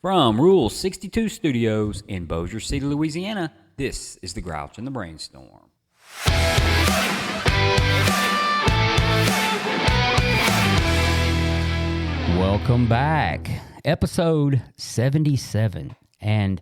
From Rule 62 Studios in Bossier City, Louisiana, this is The Grouch and the Brainstorm. Welcome back. Episode 77. And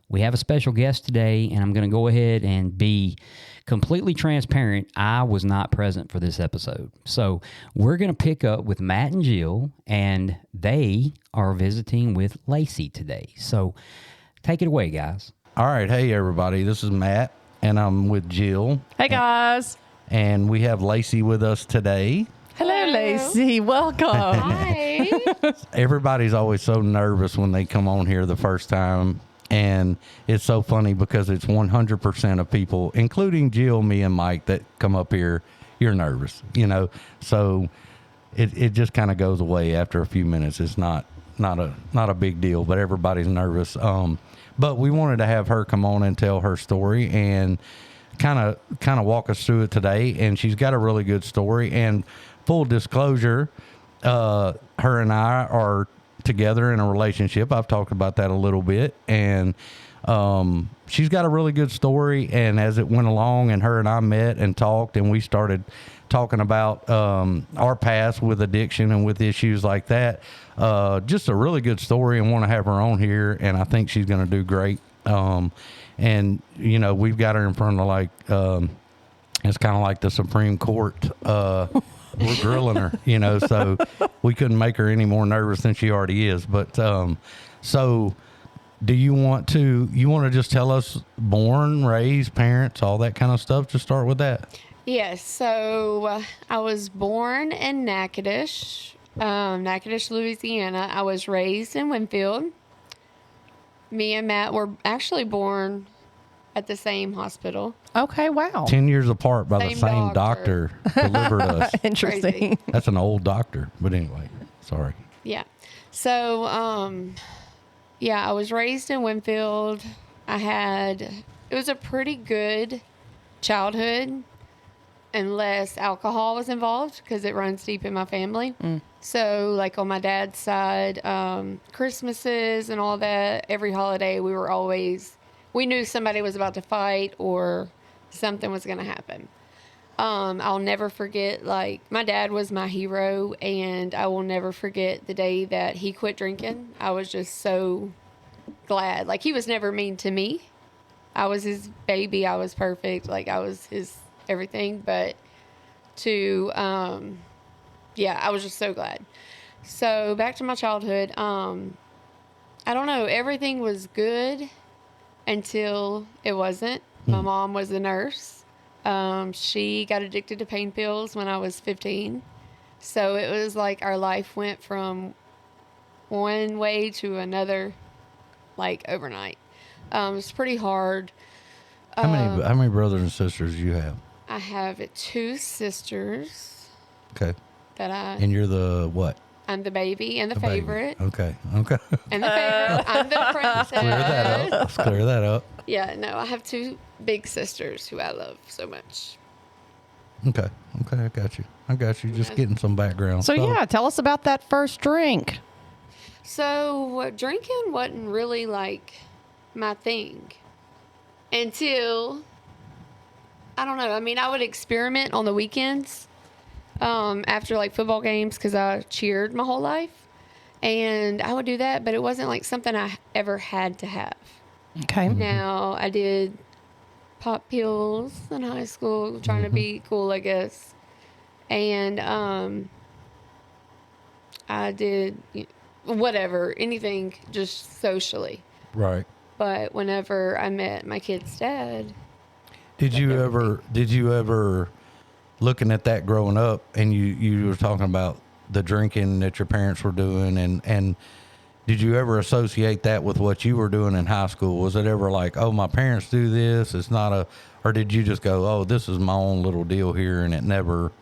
we have a special guest today, and I'm going to go ahead and be completely transparent. I was not present for this episode. So we're going to pick up with Matt and Jill, and they are visiting with Lacy today. So take it away, guys. All right. Hey, everybody. This is Matt, and I'm with Jill. Hey, guys. And we have Lacy with us today. Hello, Lacy. Welcome. Hi. Everybody's always so nervous when they come on here the first time. And it's so funny because it's 100% of people, including Jill, me, and Mike, that come up here, you're nervous, you know. So it just kind of goes away after a few minutes. It's not a big deal, but everybody's nervous. But we wanted to have her come on and tell her story and kind of walk us through it today. And she's got a really good story. And full disclosure, her and I are together in a relationship. I've talked about that a little bit, and she's got a really good story. And as it went along and her and I met and talked, and we started talking about our past with addiction and with issues like that, just a really good story, and want to have her on here, and I think she's going to do great. And you know, we've got her in front of like it's kind of like the Supreme Court. We're grilling her, you know, so we couldn't make her any more nervous than she already is. But so do you want to just tell us born, raised, parents, all that kind of stuff? Just start with that. Yes, so I was born in Natchitoches, Louisiana. I was raised in Winfield. Me and Matt were actually born at the same hospital. Okay, wow. 10 years apart by the Same same doctor delivered us. Interesting. Crazy. That's an old doctor. But anyway, sorry. Yeah. So, I was raised in Winfield. It was a pretty good childhood, unless alcohol was involved, because it runs deep in my family. So, like on my dad's side, Christmases and all that, every holiday, we knew somebody was about to fight or something was going to happen. I'll never forget, like, my dad was my hero, and I will never forget the day that he quit drinking. I was just so glad. Like, he was never mean to me. I was his baby. I was perfect. Like, I was his everything. But I was just so glad. So back to my childhood. I don't know. Everything was good until it wasn't. My mom was a nurse. She got addicted to pain pills when I was 15. So it was like our life went from one way to another, like overnight. It was pretty hard. How many brothers and sisters do you have? I have 2 sisters. Okay. And you're the what? I'm the baby and the favorite. Okay. And the favorite. I'm the princess. Let's clear that up. Yeah, no, I have 2 big sisters who I love so much. Okay, I got you. Just getting some background. So, tell us about that first drink. So, drinking wasn't really, like, my thing until, I don't know. I mean, I would experiment on the weekends after, like, football games because I cheered my whole life. And I would do that, but it wasn't, like, something I ever had to have. Okay. Now, I did pop pills in high school, trying to be cool, I guess. And I did whatever, anything, just socially. Right. But whenever I met my kid's dad. Did you ever, looking at that growing up, and you were talking about the drinking that your parents were doing, and did you ever associate that with what you were doing in high school? Was it ever like, oh, my parents do this, it's not or did you just go, oh, this is my own little deal here, and it never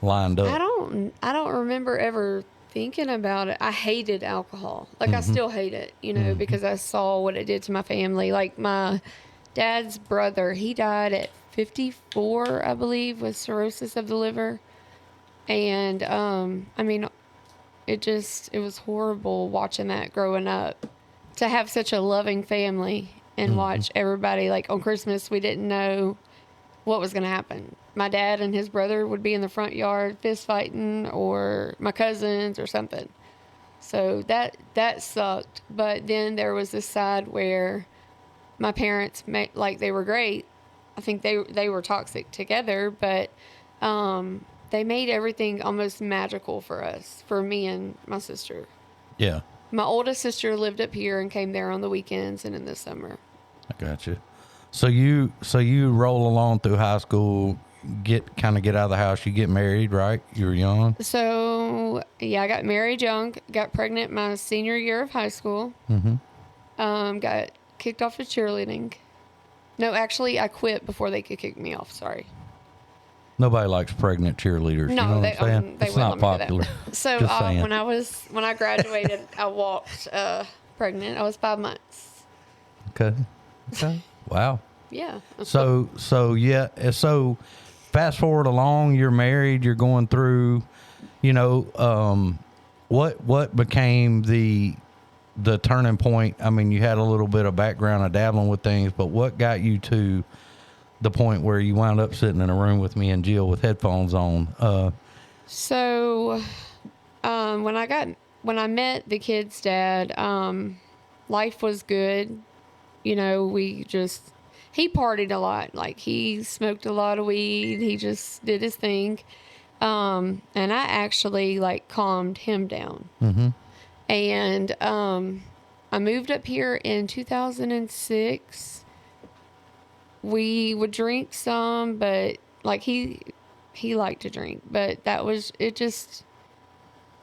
lined up? I don't remember ever thinking about it. I hated alcohol. Like, I still hate it, because I saw what it did to my family. Like, my dad's brother, he died at 54, I believe, with cirrhosis of the liver. And, I mean, it was horrible watching that growing up. to have such a loving family and watch everybody, like on Christmas, we didn't know what was going to happen. My dad and his brother would be in the front yard fist fighting, or my cousins or something. So that sucked. But then there was this side where my parents they were great. I think they were toxic together, but they made everything almost magical for us, for me and my sister. Yeah. My oldest sister lived up here and came there on the weekends and in the summer. I got you. So you roll along through high school, get out of the house. You get married, right? You were young. So yeah, I got married young, got pregnant my senior year of high school. Got kicked off of cheerleading. No, actually, I quit before they could kick me off. Sorry. Nobody likes pregnant cheerleaders. No, you know they what I'm saying? they It's wouldn't not let me do popular. that. So Just saying. when I graduated, I walked pregnant. I was 5 months. Okay. Wow. Yeah. So fast forward along, you're married, you're going through, what became the turning point? I mean, you had a little bit of background of dabbling with things, but what got you to the point where you wound up sitting in a room with me and Jill with headphones on? So when I met the kid's dad, life was good. He partied a lot. Like, he smoked a lot of weed. He just did his thing. And I actually calmed him down. And I moved up here in 2006. We would drink some, but he liked to drink, but that was it. Just,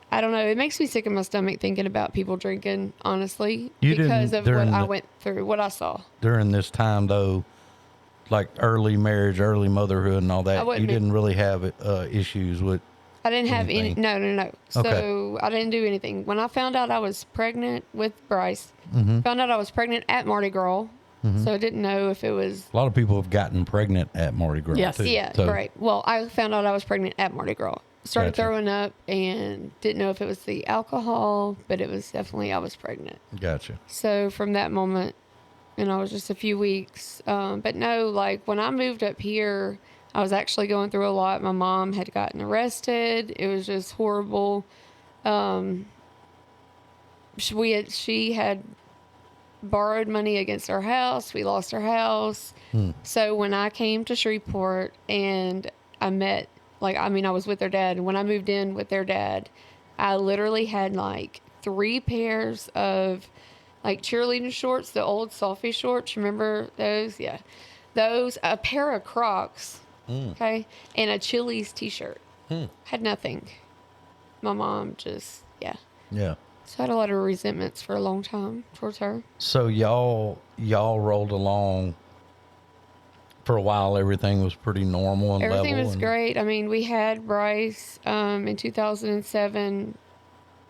I don't know. It makes me sick in my stomach thinking about people drinking, honestly, because of what I went through, what I saw. During this time, though, like early marriage, early motherhood and all that, you didn't really have issues with I didn't have any. No. So Okay. I didn't do anything. When I found out I was pregnant with Bryce, found out I was pregnant at Mardi Gras. So I didn't know if it was. A lot of people have gotten pregnant at Mardi Gras, Yes. too. Yeah, So- right. Well, I found out I was pregnant at Mardi Gras. Started Gotcha. throwing up and didn't know if it was the alcohol, but it was definitely I was pregnant. Gotcha. So from that moment, and I was just a few weeks. But no, when I moved up here, I was actually going through a lot. My mom had gotten arrested. It was just horrible. She had borrowed money against our house. We lost our house. So when I came to Shreveport and I met, I was with their dad. And when I moved in with their dad, I literally had 3 pairs of cheerleading shorts, the old Sophie shorts. Remember those? Yeah. Those, a pair of Crocs. Okay. And a Chili's t-shirt. Had nothing. My mom just, yeah. Yeah. So I had a lot of resentments for a long time towards her. So y'all rolled along for a while. Everything was pretty normal and Everything level. was great. I mean, we had Bryce in 2007.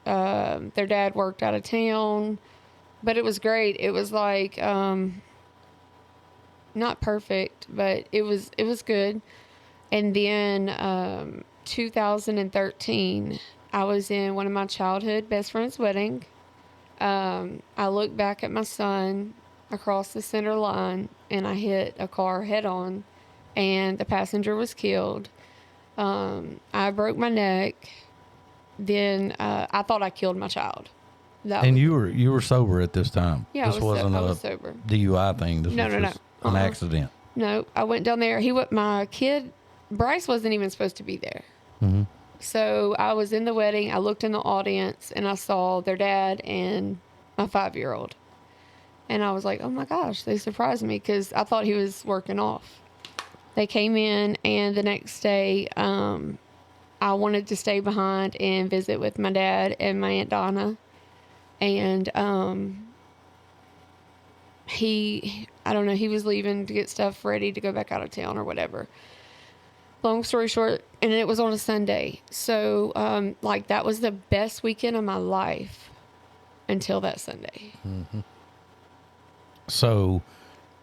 Their dad worked out of town, but it was great. It was not perfect, but it was good. And then 2013, I was in one of my childhood best friend's wedding. I looked back at my son across the center line, and I hit a car head on, and the passenger was killed. I broke my neck. Then I thought I killed my child. And you were sober at this time. Yeah, this I wasn't was a sober. DUI thing. This No, was no, no. just an accident. No, I went down there. My kid, Bryce, wasn't even supposed to be there. So I was in the wedding. I looked in the audience and I saw their dad and my 5-year-old. And I was like, oh my gosh, they surprised me because I thought he was working off. They came in, and the next day, I wanted to stay behind and visit with my dad and my Aunt Donna. And I don't know, he was leaving to get stuff ready to go back out of town or whatever. Long story short, and it was on a Sunday. So, that was the best weekend of my life until that Sunday. So,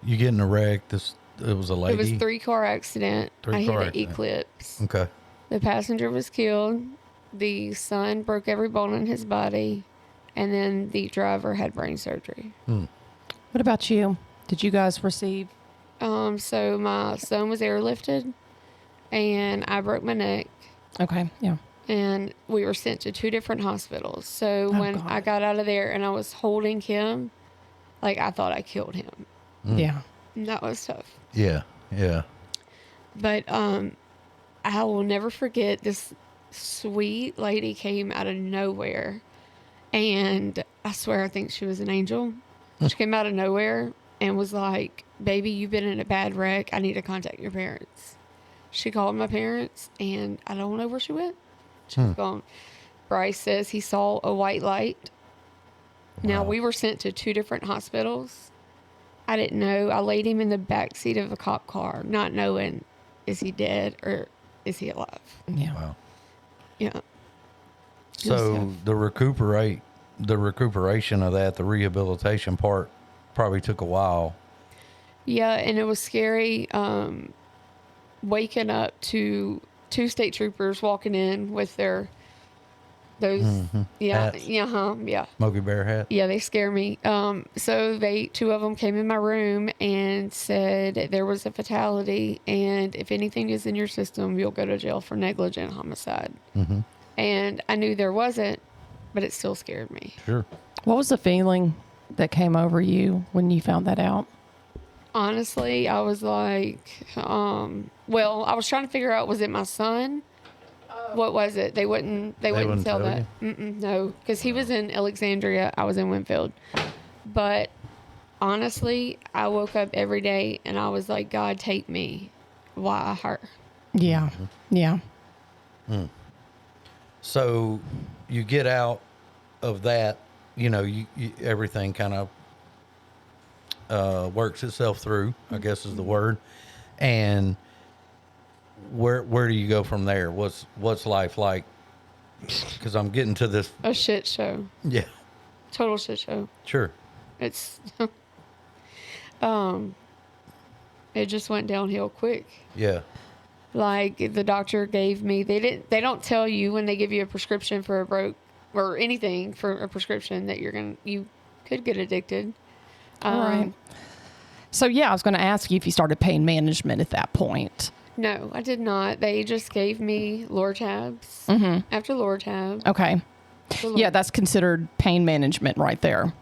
you get in a wreck. It was a lady. It was a 3-car accident. I hit an Eclipse. Okay. The passenger was killed. The son broke every bone in his body. and then the driver had brain surgery. What about you? Did you guys receive? So my son was airlifted, and I broke my neck, Okay. Yeah. and we were sent to 2 different hospitals. So when God. I got out of there and I was holding him, like I thought I killed him. Yeah. And that was tough. Yeah. Yeah. But I will never forget, this sweet lady came out of nowhere, and I swear I think she was an angel. She came out of nowhere and was like, "Baby, you've been in a bad wreck. I need to contact your parents." She called my parents, and I don't know where she went. She was gone. Bryce says he saw a white light. Now, Wow. we were sent to 2 different hospitals. I didn't know. I laid him in the back seat of a cop car, not knowing, is he dead or is he alive? Yeah. Wow. Yeah. So the recuperation of that, the rehabilitation part, probably took a while. Yeah, and it was scary waking up to 2 state troopers walking in with those Hats. yeah. Smokey Bear hat. Yeah, they scare me. So 2 of them came in my room and said there was a fatality, and if anything is in your system, you'll go to jail for negligent homicide. And I knew there wasn't, but it still scared me. Sure. What was the feeling that came over you when you found that out? Honestly, I was like, well, I was trying to figure out, was it my son? What was it? They wouldn't wouldn't tell tell that. No, because he was in Alexandria. I was in Winfield. But honestly, I woke up every day and I was like, God, take me. Why her? Yeah. Yeah. So you get out of that, you everything kind of works itself through, I guess is the word. And where do you go from there? What's life like? Because I'm getting to this. A shit show. Yeah, Total shit show. sure. It's, it just went downhill quick. Yeah, Like the doctor gave me, they don't tell you when they give you a prescription for a broke or anything for a prescription that you could get addicted. All right. So, yeah, I was going to ask you if you started pain management at that point. No, I did not. They just gave me Lortabs after Lortab. Okay. after Yeah, that's considered pain management right there.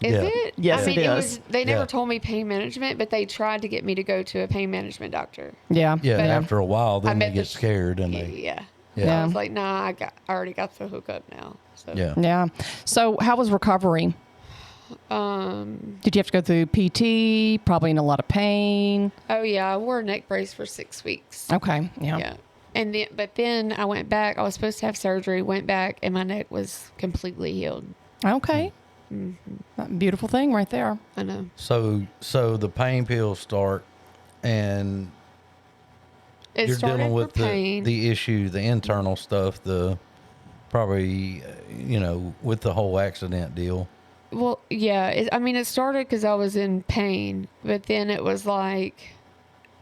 Is Yeah. it? Yes, I mean, it was. is. They never Yeah. told me pain management, but they tried to get me to go to a pain management doctor. Yeah. yeah. But After a while, then they bet get the- scared and they. Yeah. Yeah. I was like, nah, I already got the hookup now. So Yeah. Yeah. So, how was recovery? Did you have to go through PT? Probably in a lot of pain. Oh yeah, I wore a neck brace for 6 weeks. Okay. Yeah. Yeah. And then I went back. I was supposed to have surgery, went back, and my neck was completely healed. Okay. Beautiful thing right there. I know. So the pain pills start, and It you're started dealing with for pain. the issue, the internal stuff, the probably with the whole accident deal. Well, yeah. It started because I was in pain, but then it was like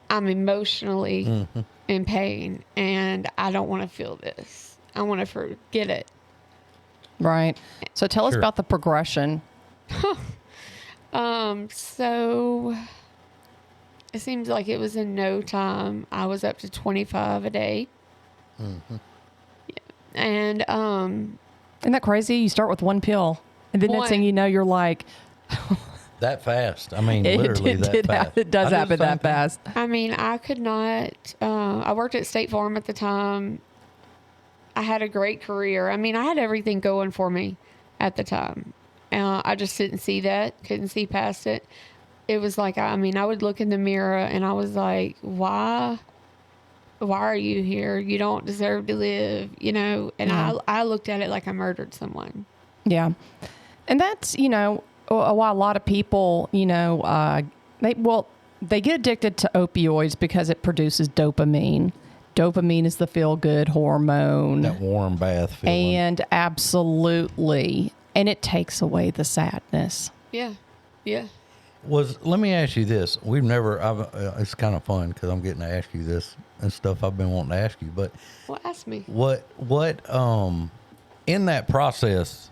I'm emotionally in pain, and I don't want to feel this. I want to forget it. Right. So, tell us Sure. about the progression. So it seems like it was in no time. I was up to 25 a day. Yeah. And Isn't that crazy? You start with one pill, and then next One. thing you know, you're like, That fast. I mean, literally that fast. it does I do the happen same that thing. fast. I could not. I worked at State Farm at the time. I had a great career. I had everything going for me at the time. I just didn't see that. Couldn't see past it. It was like, I would look in the mirror and I was like, why are you here? You don't deserve to live, And I looked at it like I murdered someone. Yeah. And that's, why a lot of people, they get addicted to opioids because it produces dopamine. Dopamine is the feel-good hormone. That warm bath feeling. And absolutely. And it takes away the sadness. Yeah. Yeah. Let me ask you this. It's kind of fun because I'm getting to ask you this and stuff I've been wanting to ask you. But Well, ask me. what in that process,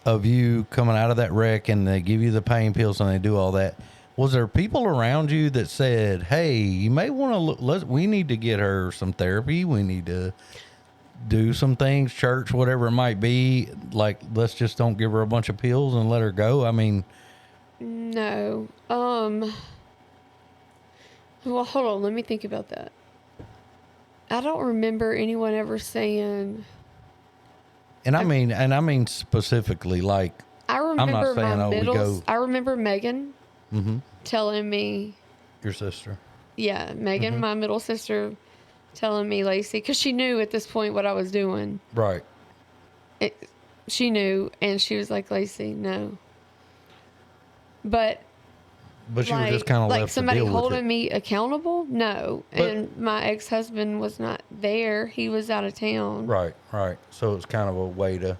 of you coming out of that wreck and they give you the pain pills and they do all that, was there people around you that said, hey, you may want to look, we need to get her some therapy. We need to do some things, church, whatever it might be. Like, let's just don't give her a bunch of pills and let her go. I mean, No. Well, hold on. Let me think about that. I don't remember anyone ever saying. and I mean specifically, like, I remember not saying, my oh, we middle. go- I remember Megan telling me. your sister. Yeah, Megan, my middle sister, telling me, Lacy, because she knew at this point what I was doing. Right. She knew, and she was like, Lacy, no. But But you were just kind of like left somebody to deal with holding it. me accountable, no. But- And my ex-husband was not there; he was out of town. Right, right. So it's kind of a way to.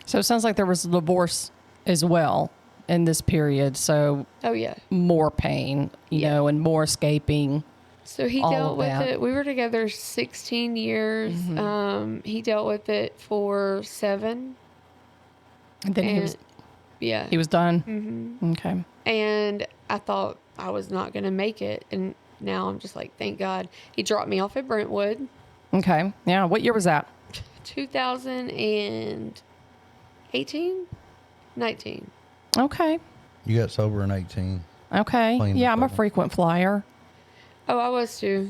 So it sounds like there was a divorce as well in this period. So Oh yeah. more pain, you know, and more escaping. So he All dealt of with that. it. We were together 16 years. He dealt with it for 7. And then And he was done. Mm-hmm. Okay. And I thought I was not going to make it. And now I'm just like, thank God. He dropped me off at Brentwood. Okay. Yeah. What year was that? 2018? 19. Okay. You got sober in 18. Okay. Plain Yeah, and I'm a simple. frequent flyer. Oh, I was too.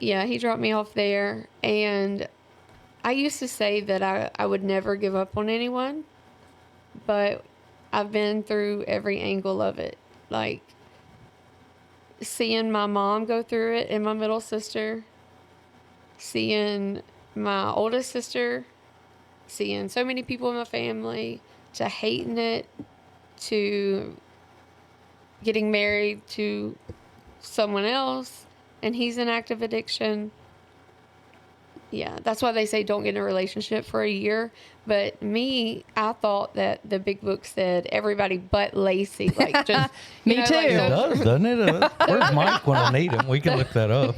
Yeah, he dropped me off there. And I used to say that I would never give up on anyone. But I've been through every angle of it. Like, seeing my mom go through it and my middle sister. Seeing my oldest sister. Seeing so many people in my family. To hating it. To getting married to someone else. And he's in active addiction. Yeah, that's why they say don't get in a relationship for a year. But me, I thought that the big book said everybody but Lacy. Like, just Me too. It those, does, doesn't it? Where's Mike when I need him? We can look that up.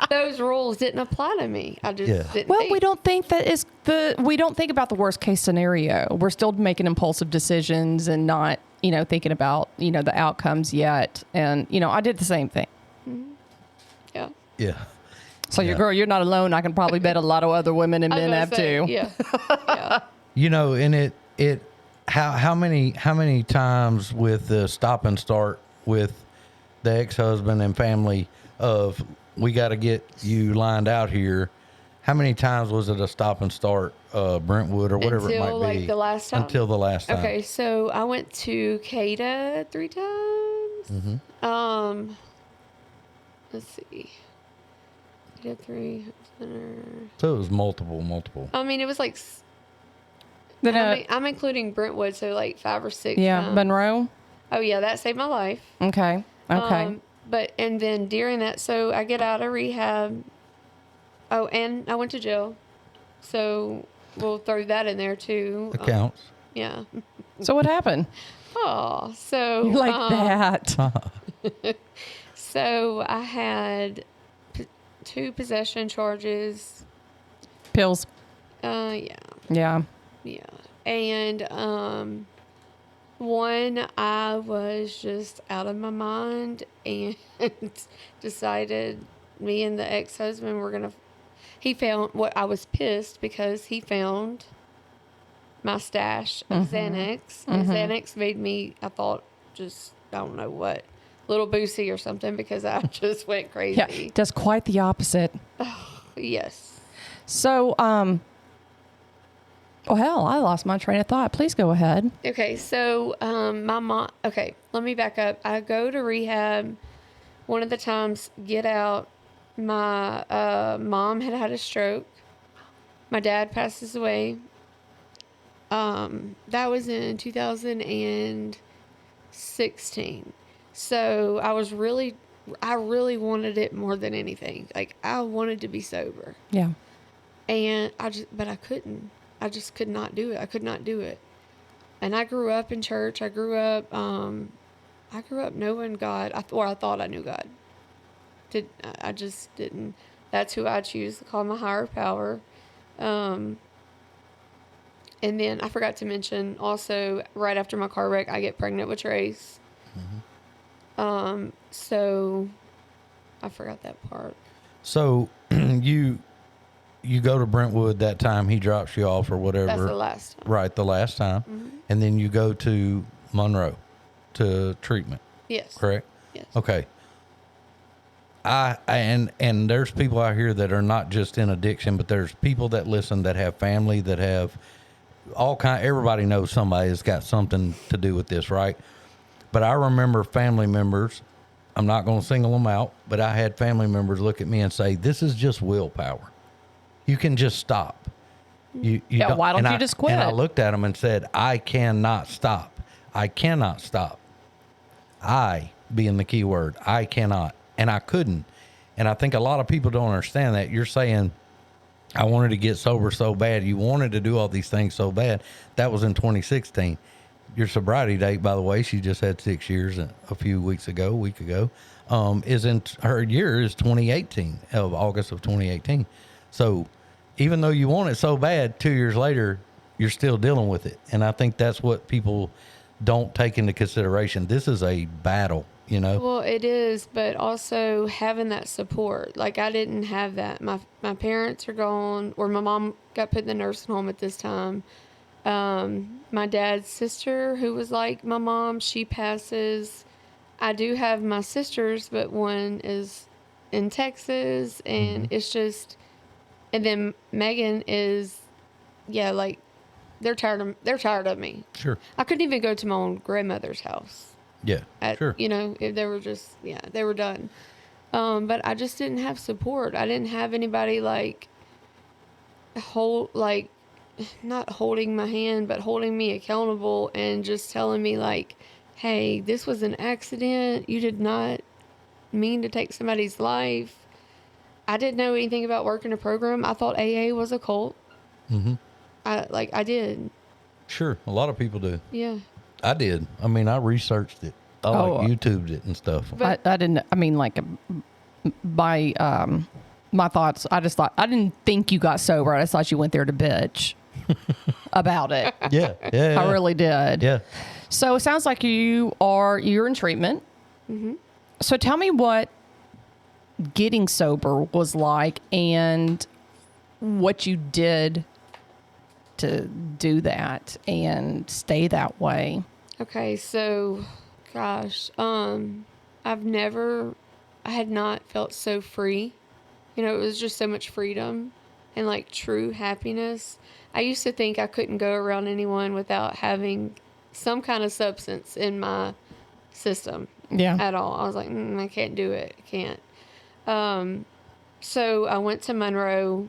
those rules didn't apply to me. I just Yeah. didn't. Well, think. we don't think that is we don't think about the worst case scenario. We're still making impulsive decisions and not, thinking about, the outcomes yet. And, I did the same thing. Yeah. Yeah. So Yeah. you're not alone. I can probably bet a lot of other women and I was men gonna have say, too. Yeah. Yeah. And how many times with the stop and start with the ex-husband and family of we got to get you lined out here? How many times was it a stop and start, Brentwood or whatever it might Until, be? like, the last time? Until the last time. Okay, so I went to CADA 3 times. Let's see. CADA 3 center. So it was multiple. I mean, it was like. Then, I'm including Brentwood, so like 5 or 6. Monroe. Oh yeah, that saved my life. Okay. Okay. And then during that, so I get out of rehab. Oh, and I went to jail, so we'll throw that in there too. Accounts. Yeah. So what happened? Oh, so You like that? So I had 2 possession charges. Pills. Yeah. Yeah. Yeah. And one, I was just out of my mind and decided me and the ex-husband were going to, he found what I was pissed because he found my stash of Xanax. And Xanax made me, I thought, just, I don't know what, little boozy or something because I just went crazy. Yeah. Does quite the opposite. Yes. So, oh hell, I lost my train of thought. Please go ahead. Okay, so my mom. Okay, let me back up. I go to rehab. One of the times, get out. My mom had a stroke. My dad passes away. That was in 2016. So I really wanted it more than anything. Like, I wanted to be sober, Yeah. and but I couldn't. I just could not do it. I could not do it. And I grew up in church. I grew up knowing God. I thought I knew God. I just didn't. That's who I choose to call my higher power. And then I forgot to mention also, right after my car wreck, I get pregnant with Trace. So I forgot that part. So you go to Brentwood that time. He drops you off or whatever. That's the last time. Right, the last time. And then you go to Monroe to treatment. Yes. Correct? Yes. Okay. And there's people out here that are not just in addiction, but there's people that listen that have family that have everybody knows somebody that's got something to do with this, right? But I remember family members, I'm not going to single them out, but I had family members look at me and say, this is just willpower. You can just stop. Why don't you just quit? And I looked at them and said, I cannot stop. I cannot stop. I being the key word, I cannot. And I couldn't. And I think a lot of people don't understand that. You're saying, I wanted to get sober so bad. You wanted to do all these things so bad. That was in 2016. Your sobriety date, by the way, she just had 6 years a week ago, her year is 2018, of August of 2018. So even though you want it so bad, 2 years later, you're still dealing with it. And I think that's what people don't take into consideration. This is a battle, you know? Well, it is, but also having that support. Like, I didn't have that. My parents are gone, or my mom got put in the nursing home at this time. My dad's sister, who was like my mom, she passes. I do have my sisters, but one is in Texas, and it's just, and then Megan is, like, they're tired of me. Sure. I couldn't even go to my own grandmother's house. Yeah, sure. You know, if they were just, they were done. But I just didn't have support. I didn't have anybody not holding my hand, but holding me accountable and just telling me like, hey, this was an accident. You did not mean to take somebody's life. I didn't know anything about working a program. I thought AA was a cult. I did. Sure. A lot of people do. Yeah. I did. I mean, I researched it. I YouTubed it and stuff. But I didn't. I mean, like my thoughts. I just thought I didn't think you got sober. I just thought you went there to bitch about it. Yeah. I really did. Yeah. So it sounds like you're in treatment. So tell me what getting sober was like and what you did to do that and stay that way. Okay, so, gosh, I had not felt so free. You know, it was just so much freedom and like true happiness. I used to think I couldn't go around anyone without having some kind of substance in my system at all. I was like, I can't do it. I can't. So I went to Monroe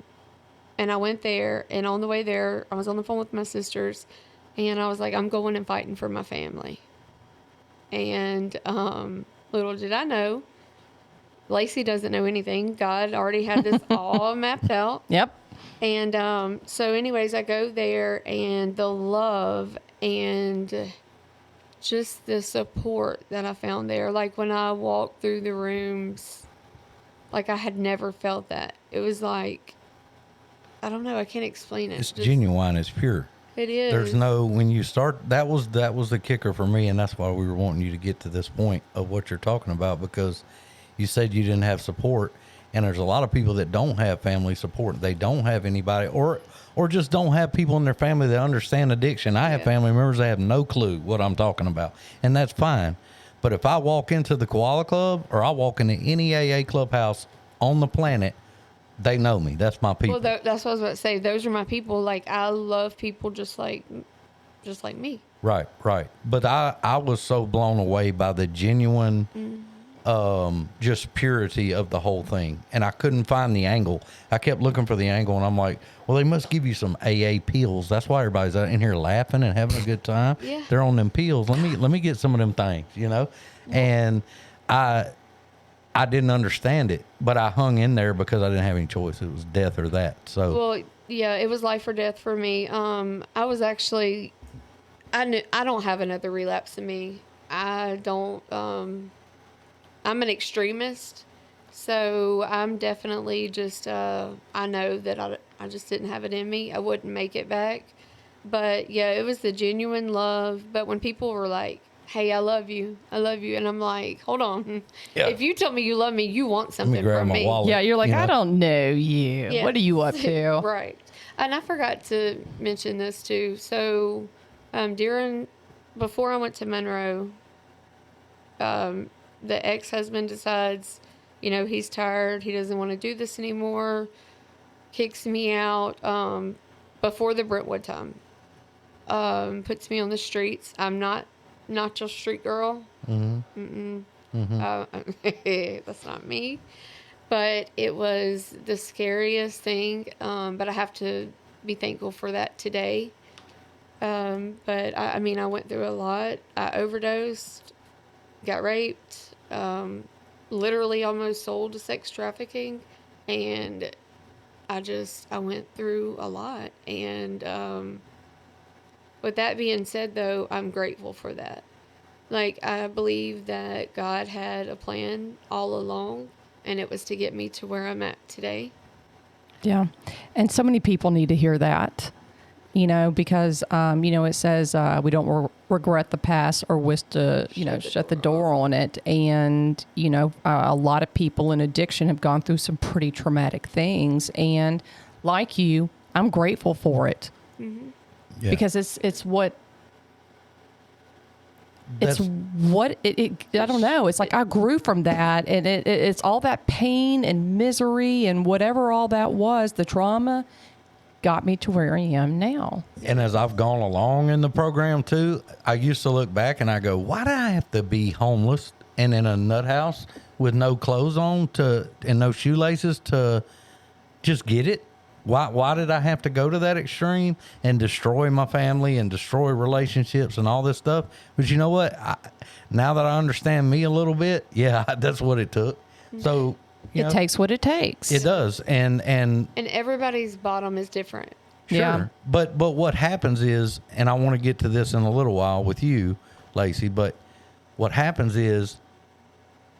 and I went there, and on the way there, I was on the phone with my sisters, and I was like, I'm going and fighting for my family. And little did I know, Lacy doesn't know anything. God already had this all mapped out. Yep. And so anyways, I go there, and the love and just the support that I found there. Like when I walked through the rooms, like I had never felt that. It was like, I don't know. I can't explain it. It's just genuine. It's pure. It is. There's no, when you start, that was the kicker for me. And that's why we were wanting you to get to this point of what you're talking about, because you said you didn't have support. And there's a lot of people that don't have family support. They don't have anybody or just don't have people in their family that understand addiction. I have family members that have no clue what I'm talking about. And that's fine. But if I walk into the Koala Club or I walk into any AA clubhouse on the planet, they know me. That's my people. Well, that's what I was about to say. Those are my people. Like, I love people just like me. Right. But I was so blown away by the genuine, just purity of the whole thing. And I couldn't find the angle. I kept looking for the angle, and I'm like, well, they must give you some AA pills. That's why everybody's in here laughing and having a good time. Yeah. They're on them pills. Let me get some of them things, you know? And I didn't understand it, but I hung in there because I didn't have any choice. It was death or that. So, well, yeah, it was life or death for me. I was actually, I don't have another relapse in me. I don't, I'm an extremist. So I'm definitely just, I know that I just didn't have it in me. I wouldn't make it back. But yeah, it was the genuine love. But when people were like, "Hey, I love you," and I'm like, "Hold on, Yeah. if you tell me you love me, you want something grab from my me." wallet. Yeah, you're like, You know? I don't know you. Yes. What are you up to? Right. And I forgot to mention this too. So, before I went to Monroe, the ex-husband decides, he's tired. He doesn't want to do this anymore. Kicks me out before the Brentwood time. Puts me on the streets. I'm not your street girl. That's not me. But it was the scariest thing. But I have to be thankful for that today. But I went through a lot. I overdosed, got raped, literally almost sold to sex trafficking, and I went through a lot. And with that being said, though, I'm grateful for that. Like, I believe that God had a plan all along, and it was to get me to where I'm at today. Yeah. And so many people need to hear that, because, it says we don't regret the past or wish to, shut the door on it. And, a lot of people in addiction have gone through some pretty traumatic things. And like you, I'm grateful for it. Mm-hmm. Yeah. Because it's what I don't know. It's like I grew from that, and it's all that pain and misery and whatever all that was, the trauma got me to where I am now. And as I've gone along in the program too, I used to look back and I go, why do I have to be homeless and in a nut house with no clothes on and no shoelaces to just get it? Why did I have to go to that extreme and destroy my family and destroy relationships and all this stuff? But you know what? Now that I understand me a little bit, yeah, that's what it took. So It takes what it takes. it does. And everybody's bottom is different. sure. Yeah. But what happens is, and I want to get to this in a little while with you, Lacy, but what happens is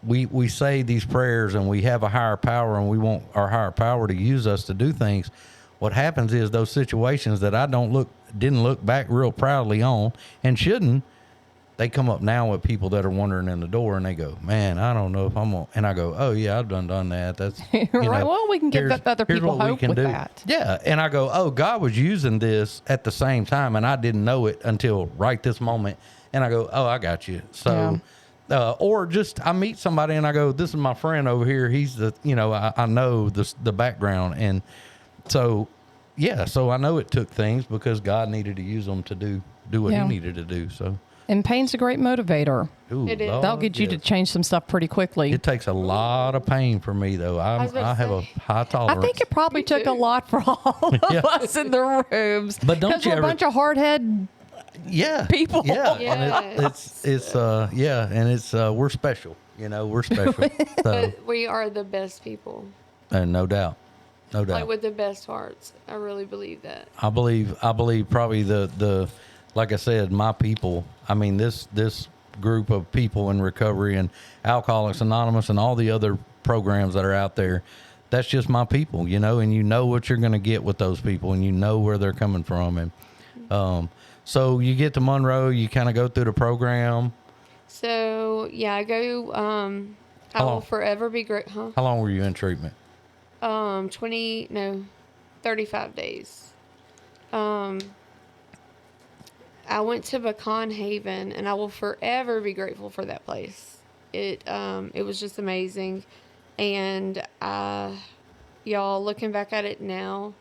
we say these prayers and we have a higher power and we want our higher power to use us to do things. What happens is those situations that I didn't look back real proudly on and shouldn't, they come up now with people that are wandering in the door and they go, man, I don't know if I'm going to, and I go, oh yeah, I've done that. That's Right. Well, we can give other people hope with that. Yeah. And I go, oh, God was using this at the same time. And I didn't know it until right this moment. And I go, oh, I got you. So, or just I meet somebody and I go, this is my friend over here. He's I know the background. And so, yeah, so I know it took things because God needed to use them to do what he needed to do. So. And pain's a great motivator. Ooh, It is. Lord, That'll get you to yes. change some stuff pretty quickly. It takes a lot of pain for me, though. I have a high I tolerance. think it probably Me took too. a lot for all of us in the rooms. But don't 'Cause you we're ever- a bunch of hardhead Yeah, people. and we're special. We're special. So, But we are the best people. no doubt, Like with the best hearts. I really believe that. I believe probably the like I said, my people. I mean, this group of people in recovery and Alcoholics Anonymous and all the other programs that are out there. That's just my people, and you know what you're going to get with those people, and you know where they're coming from, and so you get to Monroe, you kind of go through the program. So, yeah, I go, I will forever be great, huh? How long were you in treatment? 35 days. I went to Pecan Haven, and I will forever be grateful for that place. It was just amazing. And y'all, looking back at it now,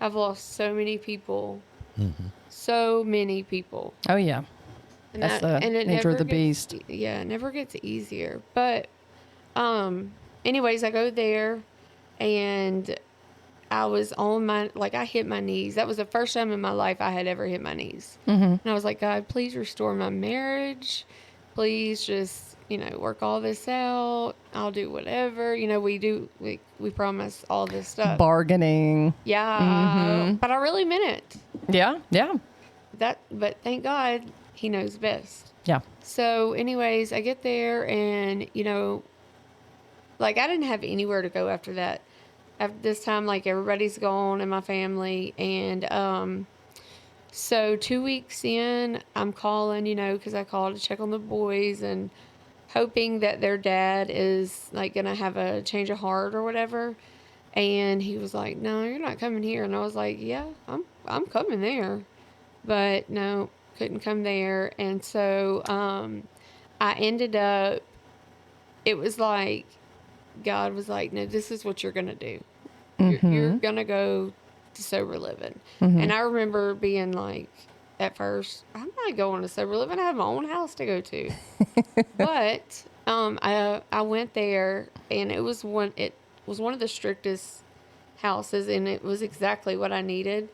I've lost so many people. Mm-hmm. So many people. Oh, yeah. And That's the nature of the beast. Yeah, it never gets easier. But, anyways, I go there, and I was I hit my knees. That was the first time in my life I had ever hit my knees. Mm-hmm. And I was like, God, please restore my marriage. Please just, work all this out. I'll do whatever. We promise all this stuff. Bargaining. Yeah. But I really meant it. Yeah. Yeah. But thank God he knows best. Yeah. So anyways, I get there and, I didn't have anywhere to go after that. After this time, everybody's gone in my family. And So 2 weeks in, I'm calling, because I called to check on the boys and hoping that their dad is like going to have a change of heart or whatever. And he was like, "No, you're not coming here." And I was like, "Yeah, I'm coming there." But no, couldn't come there. And so I ended up, it was like God was like, "No, this is what you're going to do. You're going to go to sober living." And I remember being like, at first, I'm not going to sober living. I have my own house to go to. But I went there, and it was one of the strictest houses, and it was exactly what I needed.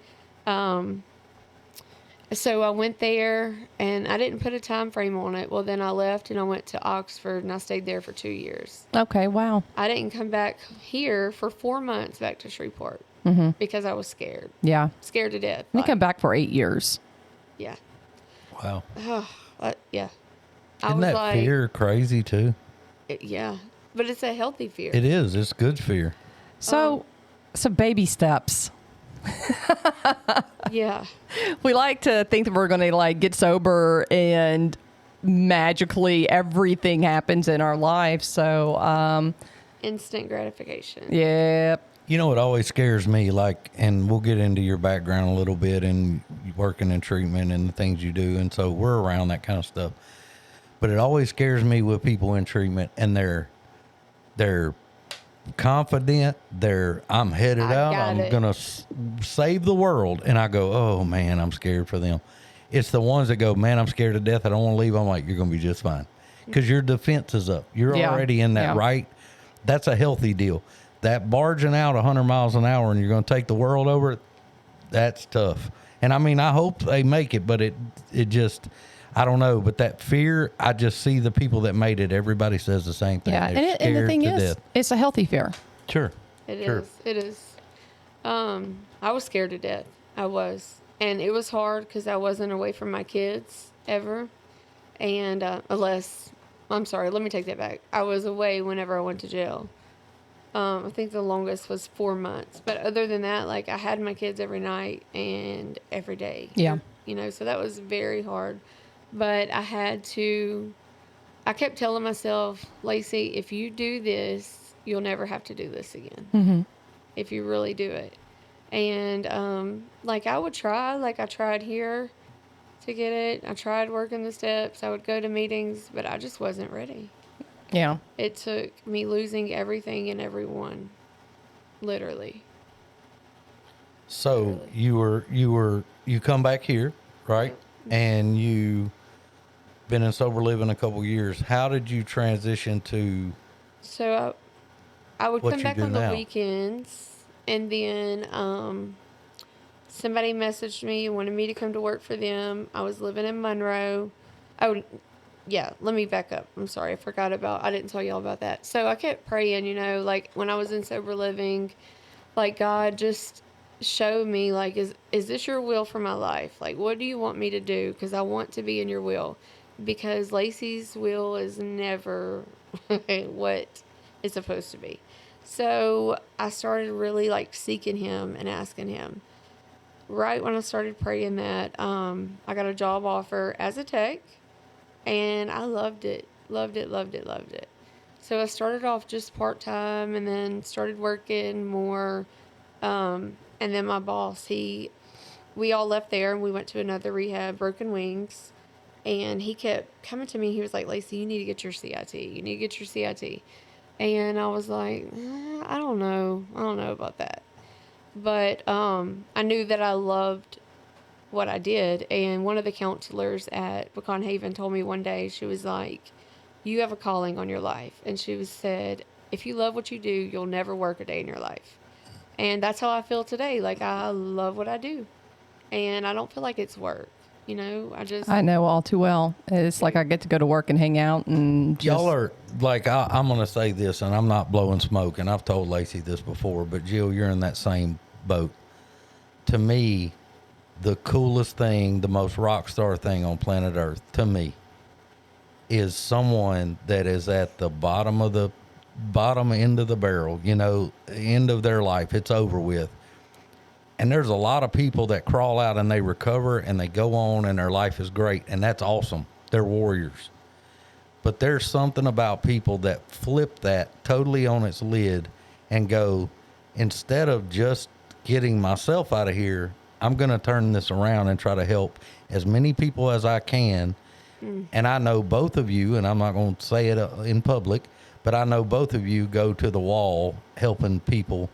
So I went there, and I didn't put a time frame on it. Well, then I left, and I went to Oxford, and I stayed there for 2 years. Okay, wow. I didn't come back here for 4 months back to Shreveport because I was scared. Yeah. Scared to death. I came back for 8 years. Yeah. Wow. Yeah. Isn't that fear crazy too? Yeah. But it's a healthy fear. It is. It's good fear. So baby steps. Yeah. We like to think that we're going to like get sober and magically everything happens in our life. So, Instant gratification. yeah. You know what always scares me, like, and we'll get into your background a little bit and working in treatment and the things you do, and so we're around that kind of stuff. But it always scares me with people in treatment, and they're confident. I'm headed out. I'm gonna save the world, and I go, oh man, I'm scared for them. It's the ones that go, man, I'm scared to death. I don't want to leave. I'm like, you're gonna be just fine, because your defense is up. You're already in that right. That's a healthy deal. That barging out 100 miles an hour and you're going to take the world over, that's tough. And I mean, I hope they make it, but it just, I don't know. But that fear, I just see the people that made it. Everybody says the same thing. Yeah, and the thing is, it's a healthy fear. Sure. It is. I was scared to death. I was. And it was hard because I wasn't away from my kids ever. And I'm sorry, let me take that back. I was away whenever I went to jail. I think the longest was 4 months. But other than that, like, I had my kids every night and every day. Yeah. So that was very hard. But I kept telling myself, Lacy, if you do this, you'll never have to do this again. If you really do it. And, I would try. Like, I tried here to get it. I tried working the steps. I would go to meetings, but I just wasn't ready. Yeah. It took me losing everything and everyone, literally. So you come back here, right? And you been in sober living a couple years. How did you transition to? So I would come back on the now? weekends, and then somebody messaged me and wanted me to come to work for them. I was living in Monroe. Yeah, let me back up. I'm sorry. I didn't tell y'all about that. So I kept praying, like when I was in sober living, like, God, just show me, like, is this your will for my life? Like, what do you want me to do? Because I want to be in your will. Because Lacy's will is never what it's supposed to be. So I started really, like, seeking him and asking him. Right when I started praying that, I got a job offer as a tech. And I loved it. Loved it. So I started off just part-time and then started working more. And then my boss, we all left there and we went to another rehab, Broken Wings. And he kept coming to me. He was like, Lacy, you need to get your CIT. And I was like, I don't know about that. But I knew that I loved what I did. And one of the counselors at Pecan Haven told me one day, she was like, you have a calling on your life. And she said, if you love what you do, you'll never work a day in your life. And that's how I feel today. Like, I love what I do. And I don't feel like it's work. I know all too well. It's like I get to go to work and hang out and just... Y'all are, like, I'm going to say this, and I'm not blowing smoke, and I've told Lacy this before, but Jill, you're in that same boat. To me, the coolest thing, the most rock star thing on planet Earth, to me, is someone that is at the bottom end of the barrel, end of their life. It's over with. And there's a lot of people that crawl out and they recover and they go on and their life is great. And that's awesome. They're warriors. But there's something about people that flip that totally on its lid and go, instead of just getting myself out of here, I'm going to turn this around and try to help as many people as I can. And I know both of you, and I'm not going to say it in public, but I know both of you go to the wall helping people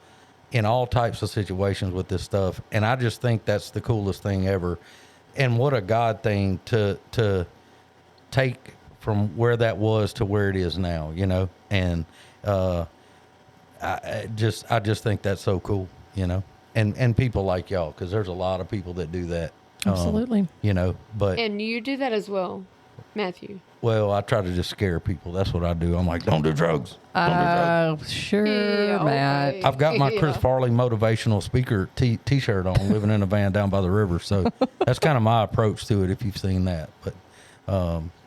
in all types of situations with this stuff. And I just think that's the coolest thing ever. And what a God thing to take from where that was to where it is now, you know? And I just think that's so cool, you know? And people like y'all, because there's a lot of people that do that. Absolutely. You know, but... And you do that as well, Matthew. Well, I try to just scare people. That's what I do. I'm like, don't do drugs. Don't do drugs. Sure, Yeah, Matt. okay. I've got my Chris Yeah. Farley motivational speaker t-shirt on, living in a van down by the river. So that's kind of my approach to it, if you've seen that. But,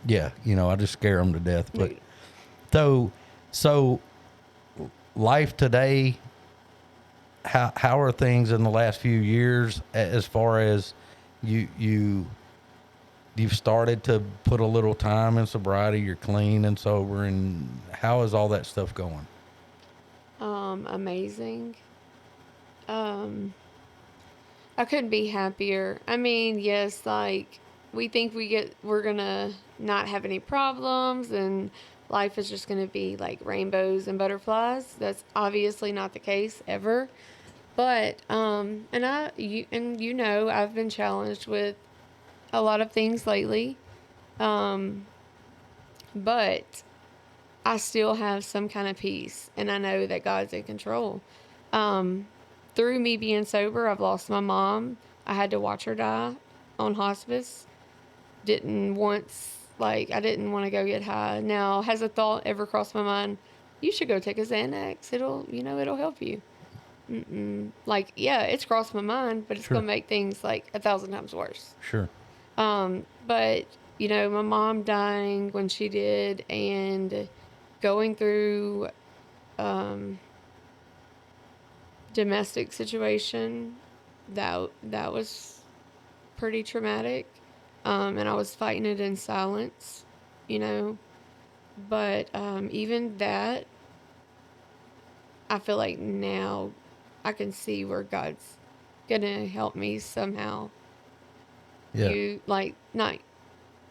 yeah, you know, I just scare them to death. But so life today, how are things in the last few years as far as you've started to put a little time in sobriety, you're clean and sober, and how is all that stuff going? Amazing. I couldn't be happier. I mean, yes, like we think we're gonna not have any problems and life is just gonna be like rainbows and butterflies. That's obviously not the case ever. But you know, I've been challenged with a lot of things lately. But I still have some kind of peace, and I know that God's in control. Through me being sober, I've lost my mom. I had to watch her die on hospice. I didn't want to go get high. Now, has a thought ever crossed my mind? You should go take a Xanax. It'll help you. Like, yeah, it's crossed my mind, but it's Sure. going to make things like 1,000 times worse. Sure. But, you know, my mom dying when she did and going through domestic situation, that was pretty traumatic. And I was fighting it in silence, you know. But even that, I feel like now I can see where God's going to help me somehow. Yeah.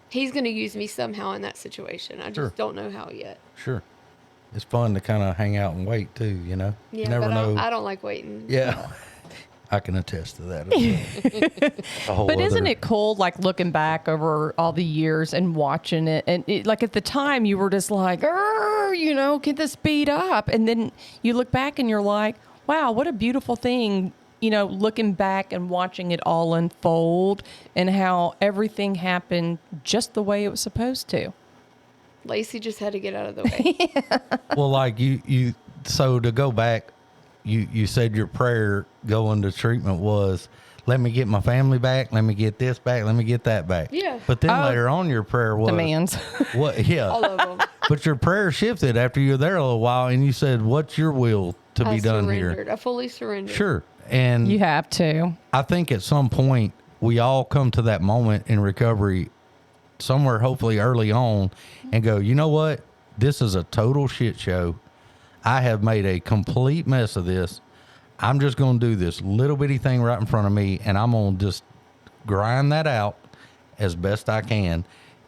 He's going to use me somehow in that situation. I just Sure. don't know how yet. Sure. It's fun to kind of hang out and wait too, you know? Yeah, You never but know. I don't like waiting. Yeah. I can attest to that. A whole But isn't other- it cool, like looking back over all the years and watching it? And like at the time, you were just like, you know, get the speed up. And then you look back and you're like, wow, what a beautiful thing, you know, looking back and watching it all unfold and how everything happened just the way it was supposed to. Lacy just had to get out of the way. Well, like so to go back, you said your prayer going to treatment was, let me get my family back, let me get this back, let me get that back. Yeah. But then later on your prayer was Demands. what? Yeah. All of them. But your prayer shifted after you were there a little while, and you said, "What's your will to be I done surrendered. here?" I fully surrendered. Sure. And You have to. I think at some point we all come to that moment in recovery, somewhere hopefully early on, and go, you know what? This is a total shit show. I have made a complete mess of this. I'm just going to do this little bitty thing right in front of me, and I'm going to just grind that out as best I can,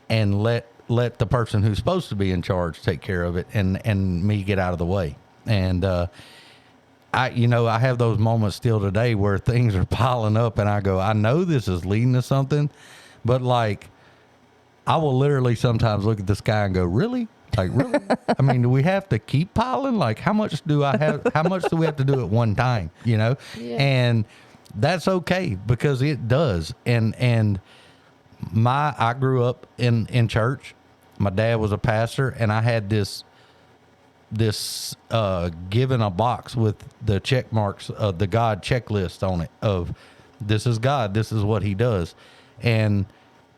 and let the person who's supposed to be in charge take care of it, and me get out of the way. And I have those moments still today where things are piling up, and I go, I know this is leading to something, but like, I will literally sometimes look at the sky and go, really? Like, really? I mean, do we have to keep piling? Like, how much do we have to do at one time, you know? Yeah. And that's okay, because it does. And I grew up in church. My dad was a pastor, and I had this given a box with the check marks of the God checklist on it of, this is God, this is what he does. And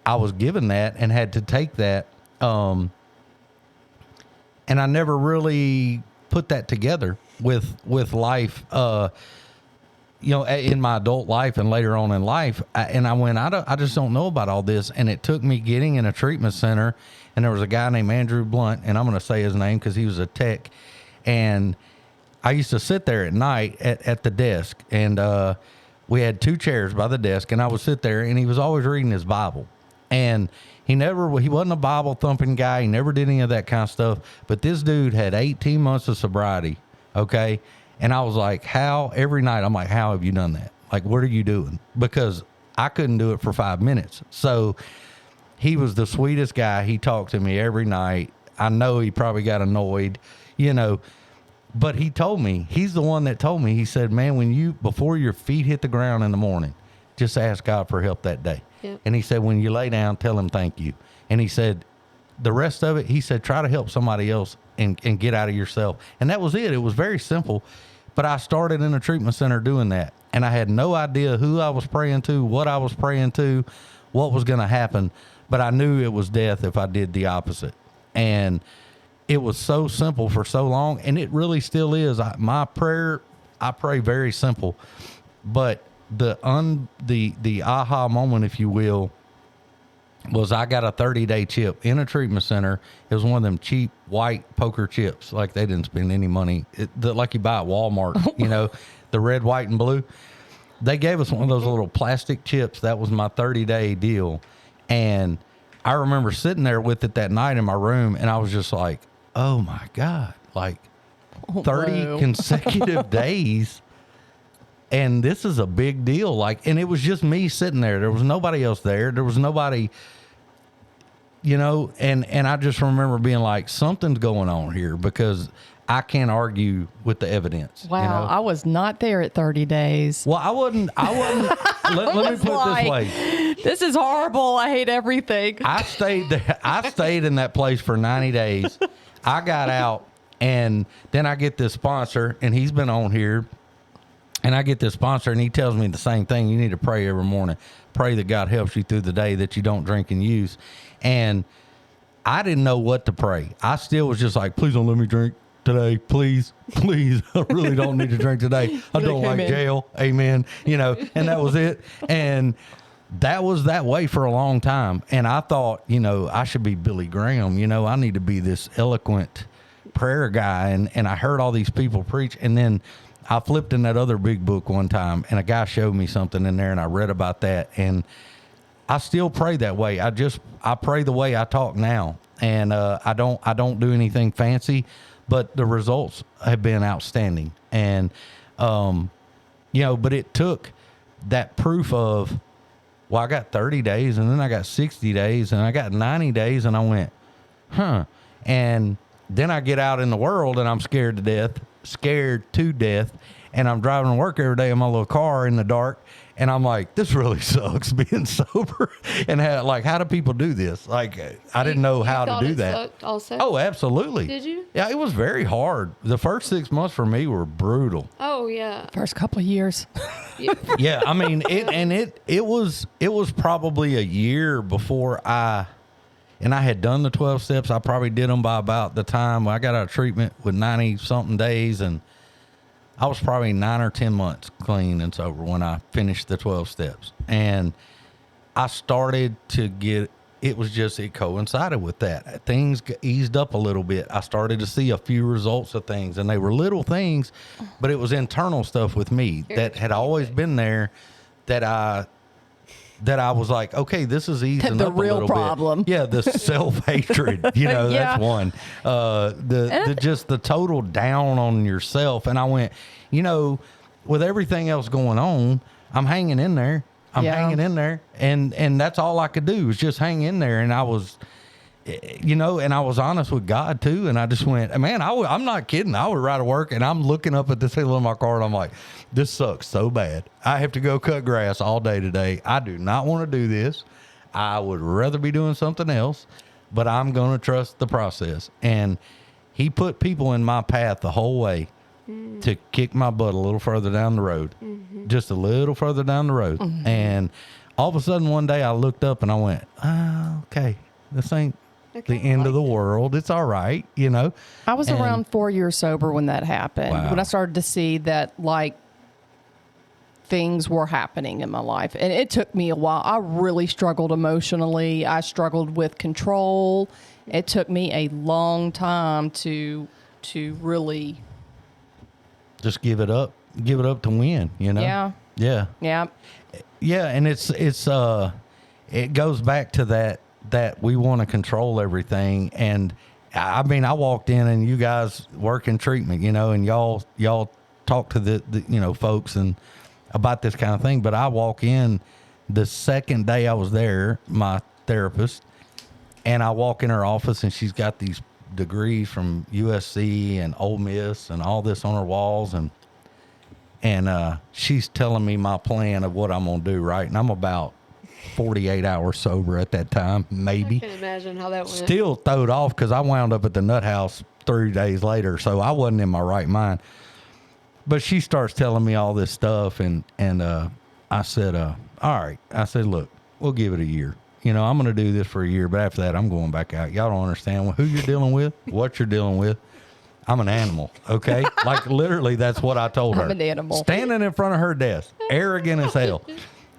I was given that and had to take that. And I never really put that together with life. you know, in my adult life and later on in life. I just don't know about all this. And it took me getting in a treatment center, and there was a guy named Andrew Blunt, and I'm going to say his name because he was a tech. And I used to sit there at night at the desk, and we had 2 chairs by the desk, and I would sit there, and he was always reading his Bible. And he wasn't a Bible thumping guy. He never did any of that kind of stuff. But this dude had 18 months of sobriety. Okay. And I was like, every night I'm like, how have you done that? Like, what are you doing? Because I couldn't do it for 5 minutes. So he was the sweetest guy. He talked to me every night. I know he probably got annoyed, you know, but he told me, he's the one that told me, he said, man, before your feet hit the ground in the morning, just ask God for help that day. Yep. And he said, when you lay down, tell him thank you. And he said, the rest of it, he said, try to help somebody else and get out of yourself. And that was it. It was very simple. But I started in a treatment center doing that. And I had no idea who I was praying to, what I was praying to, what was going to happen. But I knew it was death if I did the opposite. And it was so simple for so long. And it really still is. My prayer, I pray very simple. But the aha moment, if you will, was I got a 30-day chip in a treatment center. It was one of them cheap white poker chips. Like, they didn't spend any money. Like you buy at Walmart, you know, the red, white, and blue. They gave us one of those little plastic chips. That was my 30-day deal. And I remember sitting there with it that night in my room, and I was just like, oh, my God. Like, 30 consecutive days. And this is a big deal. Like, and it was just me sitting there. There was nobody else there. There was nobody, you know, and I just remember being like, something's going on here, because I can't argue with the evidence. Wow. You know? I was not there at 30 days. Well, I wasn't, let me put it this way. This is horrible. I hate everything. I stayed there. I stayed in that place for 90 days. I got out, and then I get this sponsor, and he's been on here. And I get this sponsor, and he tells me the same thing. You need to pray every morning. Pray that God helps you through the day, that you don't drink and use. And I didn't know what to pray. I still was just like, please don't let me drink today. Please, please. I really don't need to drink today. I don't like jail. Amen. You know, and that was it. And that was that way for a long time. And I thought, you know, I should be Billy Graham. You know, I need to be this eloquent prayer guy. And I heard all these people preach. And then I flipped in that other big book one time, and a guy showed me something in there, and I read about that. And I still pray that way. I pray the way I talk now. And I don't do anything fancy, but the results have been outstanding. And, you know, but it took that proof of, well, I got 30 days, and then I got 60 days, and I got 90 days, and I went, huh. And then I get out in the world, and I'm scared to death, and I'm driving to work every day in my little car in the dark, and I'm like, this really sucks being sober. And how do people do this? Like, I didn't know how to do that. Sucked also? Oh, absolutely. Did you? Yeah, it was very hard. The first 6 months for me were brutal. Oh yeah. First couple of years. Yeah, I mean, it was probably a year before I had done the 12 steps. I probably did them by about the time I got out of treatment with 90 something days. And I was probably 9 or 10 months clean and sober when I finished the 12 steps. And I started to it coincided with that. Things eased up a little bit. I started to see a few results of things, and they were little things, but it was internal stuff with me that had always been there, that I was like, okay, this is easing the up a real little problem. bit. Yeah, the self-hatred, you know, Yeah. that's one. Just the total down on yourself. And I went, you know, with everything else going on, I'm hanging in there. Hanging in there. And that's all I could do was just hang in there. And I was, you know, and I was honest with God too. And I just went, man, I'm not kidding. I would ride to work, and I'm looking up at this hill in my car, and I'm like, this sucks so bad. I have to go cut grass all day today. I do not want to do this. I would rather be doing something else, but I'm going to trust the process. And he put people in my path the whole way to kick my butt a little further down the road, just a little further down the road. And all of a sudden one day I looked up and I went, okay, this ain't the end of the world. It's all right, you know. I was around 4 years sober when that happened. Wow. When I started to see that, like, things were happening in my life. And it took me a while. I really struggled emotionally. I struggled with control. It took me a long time to really just give it up to win, you know? Yeah. Yeah, and it goes back to that we want to control everything. And I mean, I walked in and you guys work in treatment, you know, and y'all talk to the you know, folks and about this kind of thing. But I walk in the second day I was there, my therapist, and I walk in her office and she's got these degrees from USC and Ole Miss and all this on her walls, and she's telling me my plan of what I'm gonna do, right? And I'm about 48 hours sober at that time, maybe. I can imagine how that went. Still throwed off because I wound up at the nut house 3 days later, so I wasn't in my right mind. But she starts telling me all this stuff, and I said, all right. I said, look, we'll give it a year. You know, I'm going to do this for a year, but after that, I'm going back out. Y'all don't understand who you're dealing with, what you're dealing with. I'm an animal, okay? Like, literally, that's what I told her. I'm an animal. Standing in front of her desk, arrogant as hell.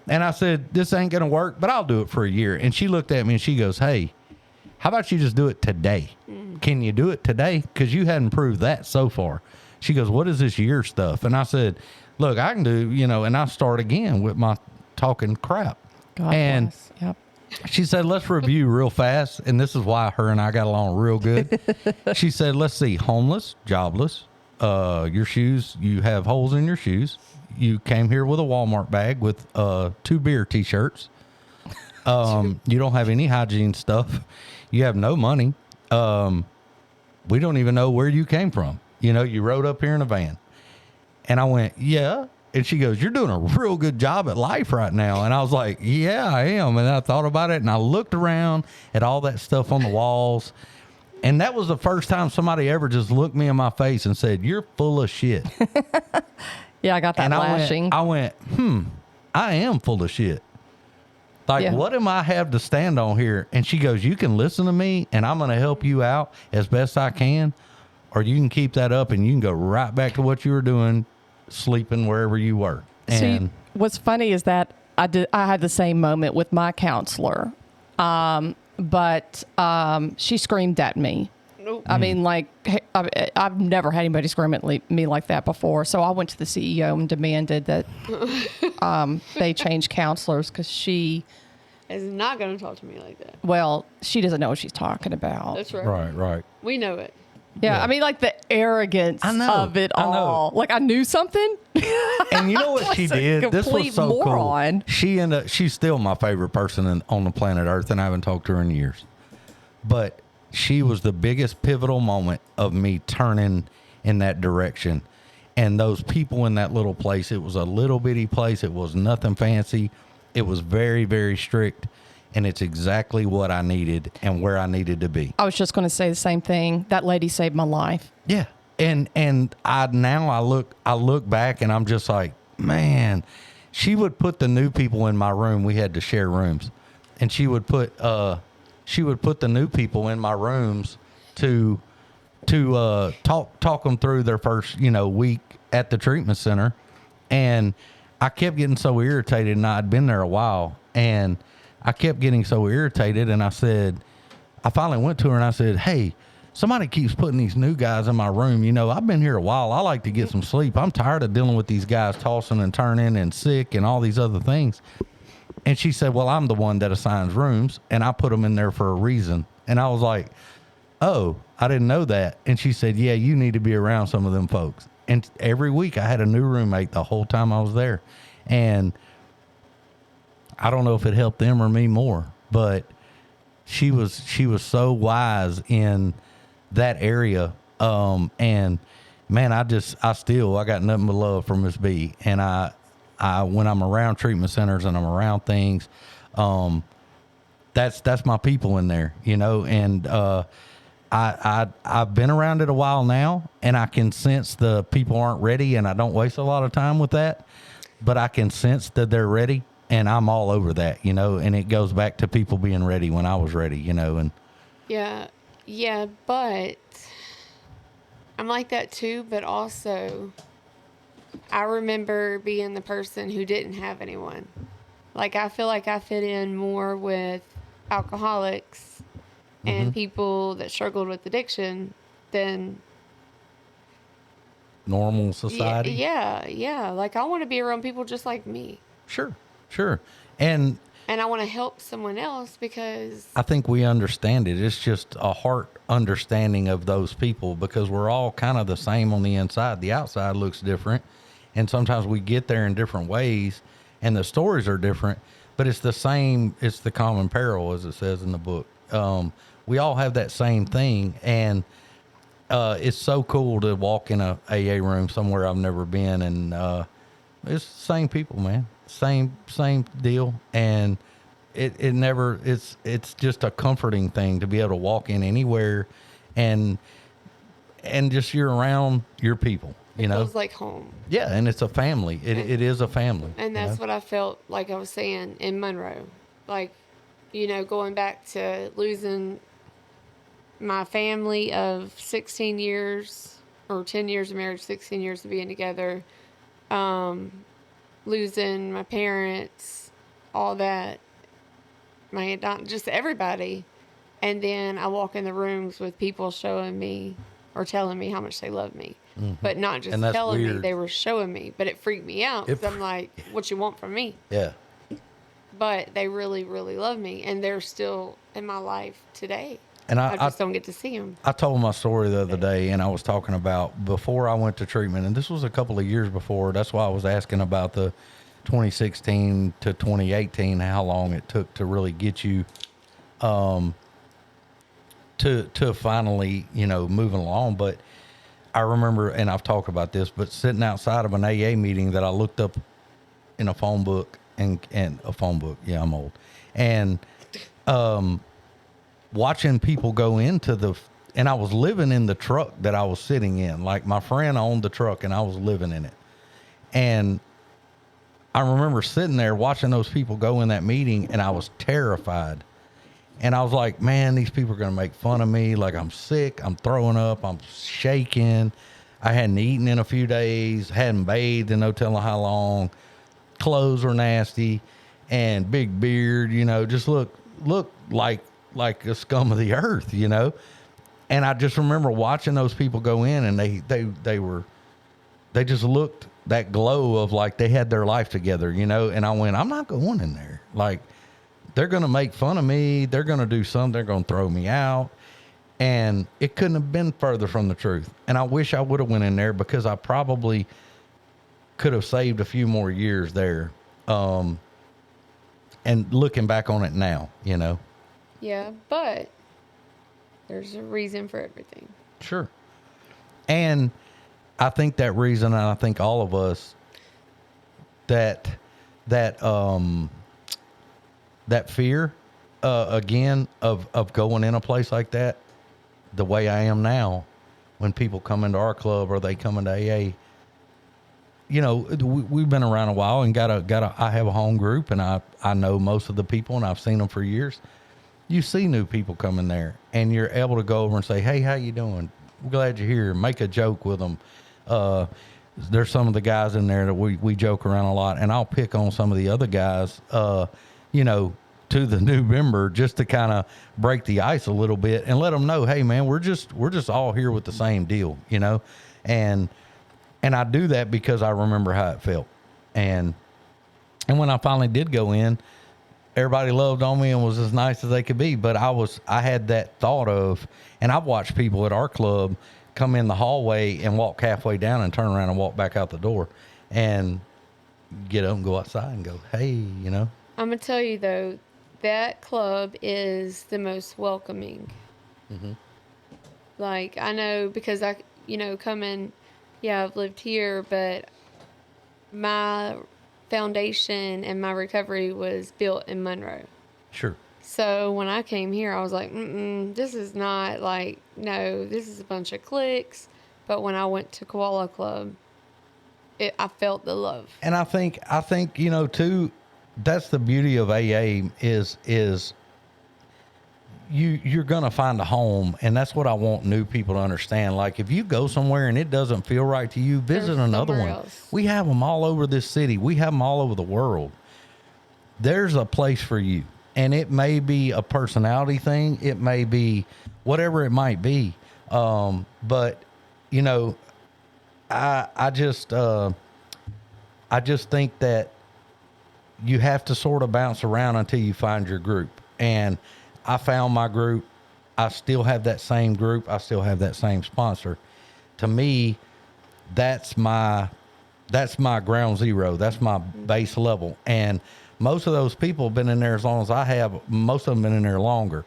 And I said, this ain't going to work, but I'll do it for a year. And she looked at me and she goes, hey, how about you just do it today? Can you do it today? Because you hadn't proved that so far. She goes, what is this year stuff? And I said, look, I can do, you know, and I start again with my talking crap. God bless. Yep. She said, let's review real fast. And this is why her and I got along real good. She said, let's see, homeless, jobless, your shoes, you have holes in your shoes. You came here with a Walmart bag with 2 beer T-shirts. You don't have any hygiene stuff. You have no money. We don't even know where you came from. You know, you rode up here in a van. And I went, yeah. And she goes, you're doing a real good job at life right now. And I was like, yeah, I am. And I thought about it, and I looked around at all that stuff on the walls. And that was the first time somebody ever just looked me in my face and said, you're full of shit. Yeah, I got that and lashing. I went, I am full of shit. Like, what am I have to stand on here? And she goes, you can listen to me, and I'm going to help you out as best I can. Or you can keep that up and you can go right back to what you were doing, sleeping wherever you were. And what's funny is that I had the same moment with my counselor, but she screamed at me. Nope. I mean, like, I've never had anybody scream at me like that before. So I went to the CEO and demanded that they change counselors because she is not going to talk to me like that. Well, she doesn't know what she's talking about. That's right. Right. We know it. Yeah, I mean, like the arrogance of it all. Like I knew something. And you know what she did? This was so moron. Cool. She's still my favorite person on the planet Earth, and I haven't talked to her in years. But she was the biggest pivotal moment of me turning in that direction. And those people in that little place, it was a little bitty place. It was nothing fancy. It was very, very strict. And it's exactly what I needed and where I needed to be. I was just going to say the same thing. That lady saved my life. Yeah. And I look back and I'm just like, man, she would put the new people in my room. We had to share rooms. And she would put the new people in my rooms to talk them through their first, week at the treatment center. And I kept getting so irritated, and I'd been there a while, and I kept getting so irritated, and I finally went to her and I said, hey, somebody keeps putting these new guys in my room. I've been here a while. I like to get some sleep. I'm tired of dealing with these guys tossing and turning and sick and all these other things. And she said, well, I'm the one that assigns rooms, and I put them in there for a reason. And I was like, oh, I didn't know that. And she said, yeah, you need to be around some of them folks. And every week I had a new roommate the whole time I was there. And I don't know if it helped them or me more, but she was so wise in that area. And man, I got nothing but love for Miss B. And I when I'm around treatment centers and I'm around things, that's my people in there, and, I've been around it a while now, and I can sense the people aren't ready, and I don't waste a lot of time with that, but I can sense that they're ready. And I'm all over that, and it goes back to people being ready when I was ready, and. Yeah, but I'm like that too, but also I remember being the person who didn't have anyone. Like, I feel like I fit in more with alcoholics and people that struggled with addiction than Normal society. Yeah. Like, I want to be around people just like me. Sure. And I want to help someone else because I think we understand it. It's just a heart understanding of those people because we're all kind of the same on the inside. The outside looks different. And sometimes we get there in different ways and the stories are different, but it's the same. It's the common peril, as it says in the book. We all have that same thing. And it's so cool to walk in a AA room somewhere I've never been. And it's the same people, man. Same deal. And it never, it's just a comforting thing to be able to walk in anywhere and just you're around your people, you know? feels like home. Yeah. And it's a family. It is a family. And that's what I felt like I was saying in Monroe. Like, you know, going back to losing my family of 16 years or 10 years of marriage, 16 years of being together, losing my parents, all that, my aunt, just everybody. And then I walk in the rooms with people showing me or telling me how much they love me. But not just telling me, they were showing me. But it freaked me out because I'm like, what you want from me? Yeah. But they really, really love me. And they're still in my life today. And I just don't get to see them. I told my story the other day, and I was talking about before I went to treatment, and this was a couple of years before. That's why I was asking about the 2016 to 2018, how long it took to really get you to finally, you know, moving along. But I remember, and I've talked about this, but sitting outside of an AA meeting that I looked up in a phone book and a phone book. Yeah, I'm old. And watching people go into and I was living in the truck that I was sitting in. Like my friend owned the truck and I was living in it. And I remember sitting there watching those people go in that meeting and I was terrified. And I was like, man, these people are going to make fun of me. Like I'm sick. I'm throwing up. I'm shaking. I hadn't eaten in a few days, hadn't bathed in no telling how long. Clothes were nasty and big beard, you know, just look like a scum of the earth, you know? And I just remember watching those people go in and they just looked that glow of like they had their life together, you know? And I went, I'm not going in there. Like they're going to make fun of me. They're going to do something. They're going to throw me out. And it couldn't have been further from the truth. And I wish I would have went in there because I probably could have saved a few more years there. And looking back on it now, you know? Yeah, but there's a reason for everything. Sure. And I think that reason, and I think all of us, that fear, again, of going in a place like that, the way I am now, when people come into our club or they come into AA, you know, we've been around a while and I have a home group and I know most of the people and I've seen them for years. You see new people come in there and you're able to go over and say, hey, how you doing? We're glad you're here. Make a joke with them. There's some of the guys in there that we joke around a lot, and I'll pick on some of the other guys, you know, to the new member just to kind of break the ice a little bit and let them know, hey man, we're just all here with the same deal, you know? And I do that because I remember how it felt. And when I finally did go in, everybody loved on me and was as nice as they could be. But I had that thought of, and I've watched people at our club come in the hallway and walk halfway down and turn around and walk back out the door and get up and go outside and go, hey, you know. I'm going to tell you though, that club is the most welcoming. Mm-hmm. Like I know because I've lived here, but my foundation and my recovery was built in Monroe. Sure. So when I came here, I was like, this is not like, no, this is a bunch of cliques. But when I went to Koala Club, I felt the love. And I think, you know, too, that's the beauty of AA is you're going to find a home, and that's what I want new people to understand. Like, if you go somewhere and it doesn't feel right to you, visit another one. Else. We have them all over this city. We have them all over the world. There's a place for you, and it may be a personality thing. It may be whatever it might be. But you know, I just think that you have to sort of bounce around until you find your group. And I found my group. I still have that same group. I still have that same sponsor. To me, that's my ground zero. That's my base level. And most of those people have been in there as long as I have. Most of them been in there longer.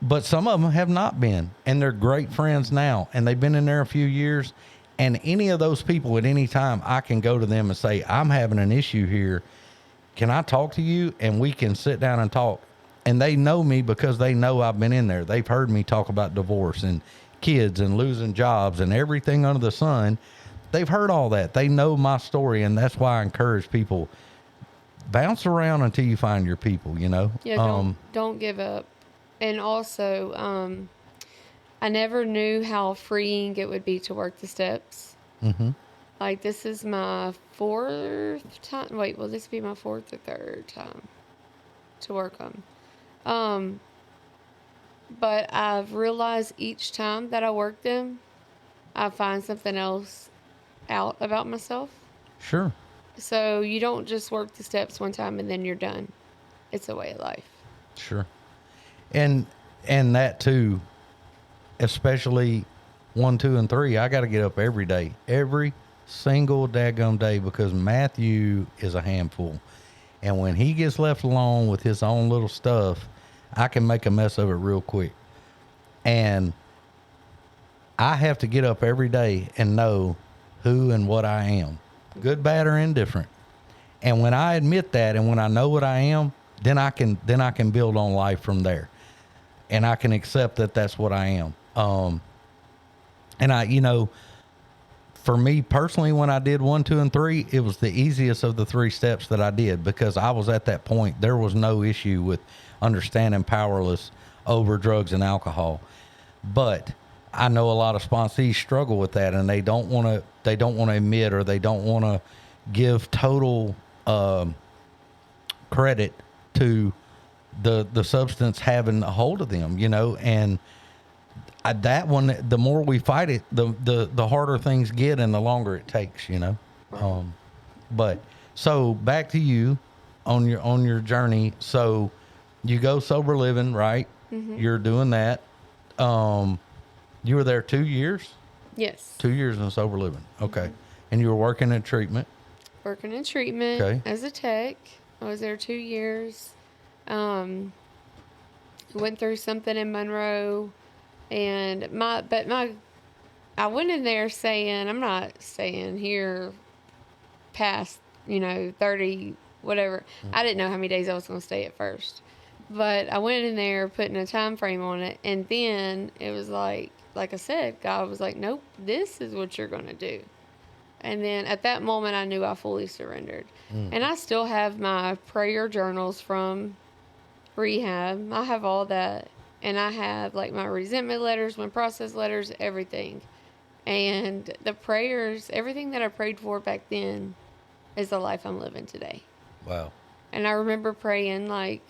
But some of them have not been. And they're great friends now. And they've been in there a few years. And any of those people at any time, I can go to them and say, I'm having an issue here. Can I talk to you? And we can sit down and talk. And they know me because they know I've been in there. They've heard me talk about divorce and kids and losing jobs and everything under the sun. They've heard all that. They know my story. And that's why I encourage people, bounce around until you find your people, you know? Yeah, don't give up. And also, I never knew how freeing it would be to work the steps. Mm-hmm. Like, this is my 4th time. Wait, will this be my 4th or 3rd time to work them? But I've realized each time that I work them, I find something else out about myself. Sure. So you don't just work the steps one time and then you're done. It's a way of life. Sure. And that too, especially 1, 2, and 3, I got to get up every day, every single daggum day, because Matthew is a handful. And when he gets left alone with his own little stuff, I can make a mess of it real quick. And I have to get up every day and know who and what I am, good, bad, or indifferent. And when I admit that, and when I know what I am, then I can build on life from there. And I can accept that that's what I am. And I, you know, for me personally, when I did 1, 2, and 3, it was the easiest of the 3 steps that I did, because I was at that point. There was no issue with understanding powerless over drugs and alcohol. But I know a lot of sponsees struggle with that, and they don't want to admit, or they don't want to give total credit to the substance having a hold of them, you know. And that one, the more we fight it, the harder things get and the longer it takes, you know. But so back to you on your journey. So you go sober living, right? Mm-hmm. You're doing that. You were there 2 years? Yes. 2 years in sober living. Okay. Mm-hmm. And you were working in treatment? Working in treatment as a tech. I was there 2 years. Went through something in Monroe, and I went in there saying, I'm not staying here past, 30, whatever. Mm-hmm. I didn't know how many days I was going to stay at first, but I went in there putting a time frame on it. And then it was like I said, God was like, nope, this is what you're going to do. And then at that moment, I knew I fully surrendered. Mm-hmm. And I still have my prayer journals from rehab. I have all that. And I have like my resentment letters, my process letters, everything. And the prayers, everything that I prayed for back then is the life I'm living today. Wow. And I remember praying, like,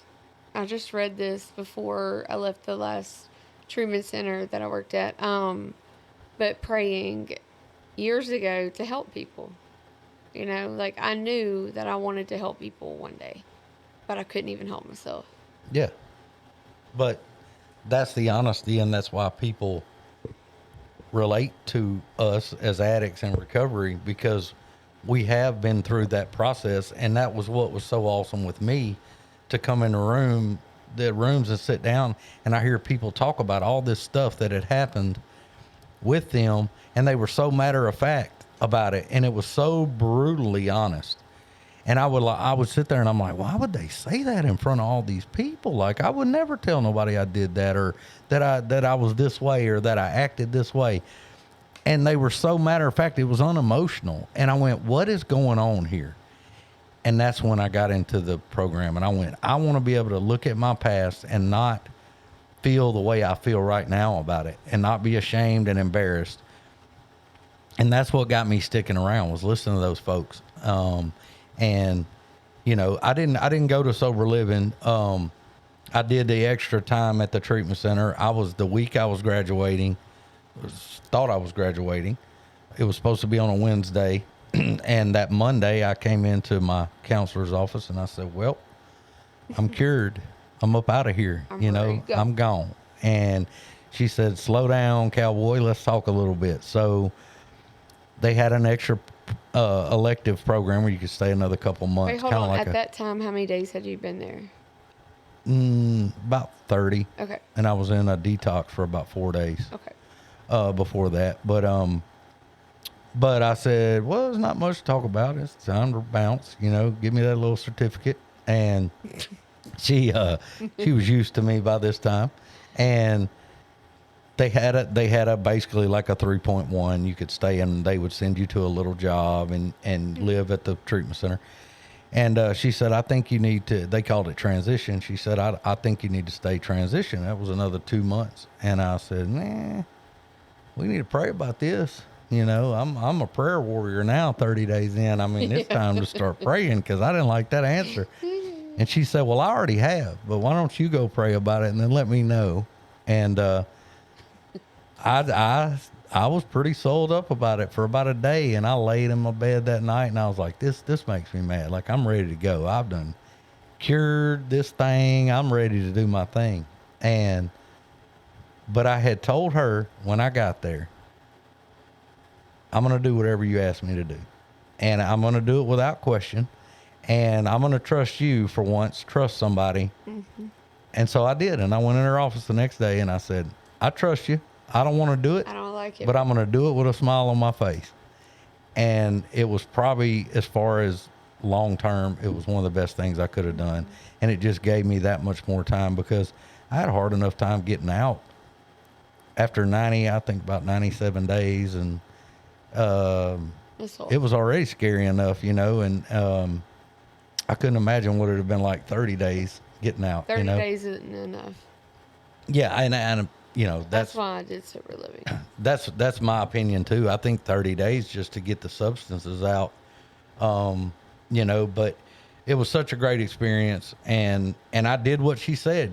I just read this before I left the last treatment center that I worked at. But praying years ago to help people. Like I knew that I wanted to help people one day, but I couldn't even help myself. Yeah. But that's the honesty, and that's why people relate to us as addicts in recovery, because we have been through that process. And that was what was so awesome with me, to come in the rooms and sit down, and I hear people talk about all this stuff that had happened with them, and they were so matter of fact about it, and it was so brutally honest. And I would sit there and I'm like, why would they say that in front of all these people? Like, I would never tell nobody I did that, or that I was this way, or that I acted this way. And they were so matter of fact, it was unemotional. And I went, what is going on here? And that's when I got into the program, and I went, I want to be able to look at my past and not feel the way I feel right now about it and not be ashamed and embarrassed. And that's what got me sticking around, was listening to those folks. And you know, I didn't go to sober living. I did the extra time at the treatment center. The week I was graduating, thought I was graduating. It was supposed to be on a Wednesday. And that Monday I came into my counselor's office and I said, well, I'm cured. I'm up out of here. I'm gone. And she said, slow down, cowboy. Let's talk a little bit. So they had an extra elective program where you could stay another couple months. Wait, hold on. Like at that time, how many days had you been there? About 30. Okay. And I was in a detox for about 4 days. Okay. Before that. But I said, well, there's not much to talk about. It's time to bounce, give me that little certificate. And she was used to me by this time. And they had a basically like a 3.1. You could stay and they would send you to a little job and live at the treatment center. And she said, I think you need to, they called it transition. She said, I think you need to stay transition. That was another 2 months. And I said, nah, we need to pray about this. I'm a prayer warrior now, 30 days in. I mean, it's time to start praying, because I didn't like that answer. And she said, well, I already have, but why don't you go pray about it and then let me know? And I was pretty sold up about it for about a day, and I laid in my bed that night and I was like, this makes me mad. Like, I'm ready to go. I've done cured this thing. I'm ready to do my thing. But I had told her when I got there, I'm going to do whatever you ask me to do. And I'm going to do it without question. And I'm going to trust you for once, trust somebody. Mm-hmm. And so I did. And I went in her office the next day and I said, I trust you. I don't want to do it. I don't like it. But I'm going to do it with a smile on my face. And it was probably, as far as long term, it was one of the best things I could have done. And it just gave me that much more time, because I had a hard enough time getting out after about 97 days. And it was already scary enough, and I couldn't imagine what it would have been like 30 days getting out. 30 days isn't enough. Yeah, and that's why I did sober living. That's my opinion too. I think 30 days just to get the substances out, but it was such a great experience, and I did what she said.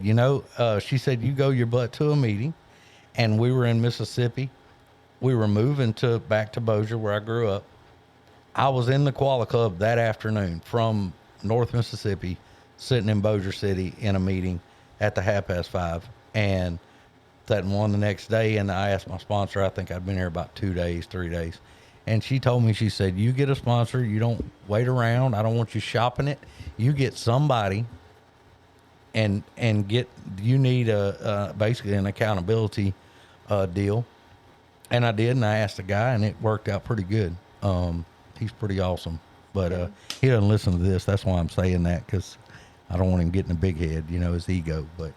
She said, you go your butt to a meeting, and we were in Mississippi. We were moving back to Bossier, where I grew up. I was in the Koala Club that afternoon from North Mississippi, sitting in Bossier City in a meeting at the 5:30, and that one the next day. And I asked my sponsor, I think I'd been here about 3 days. And she told me, she said, you get a sponsor. You don't wait around. I don't want you shopping it. You get somebody and you need basically an accountability deal. And I did, and I asked the guy, and it worked out pretty good. He's pretty awesome, but he doesn't listen to this. That's why I'm saying that, because I don't want him getting a big head, his ego. But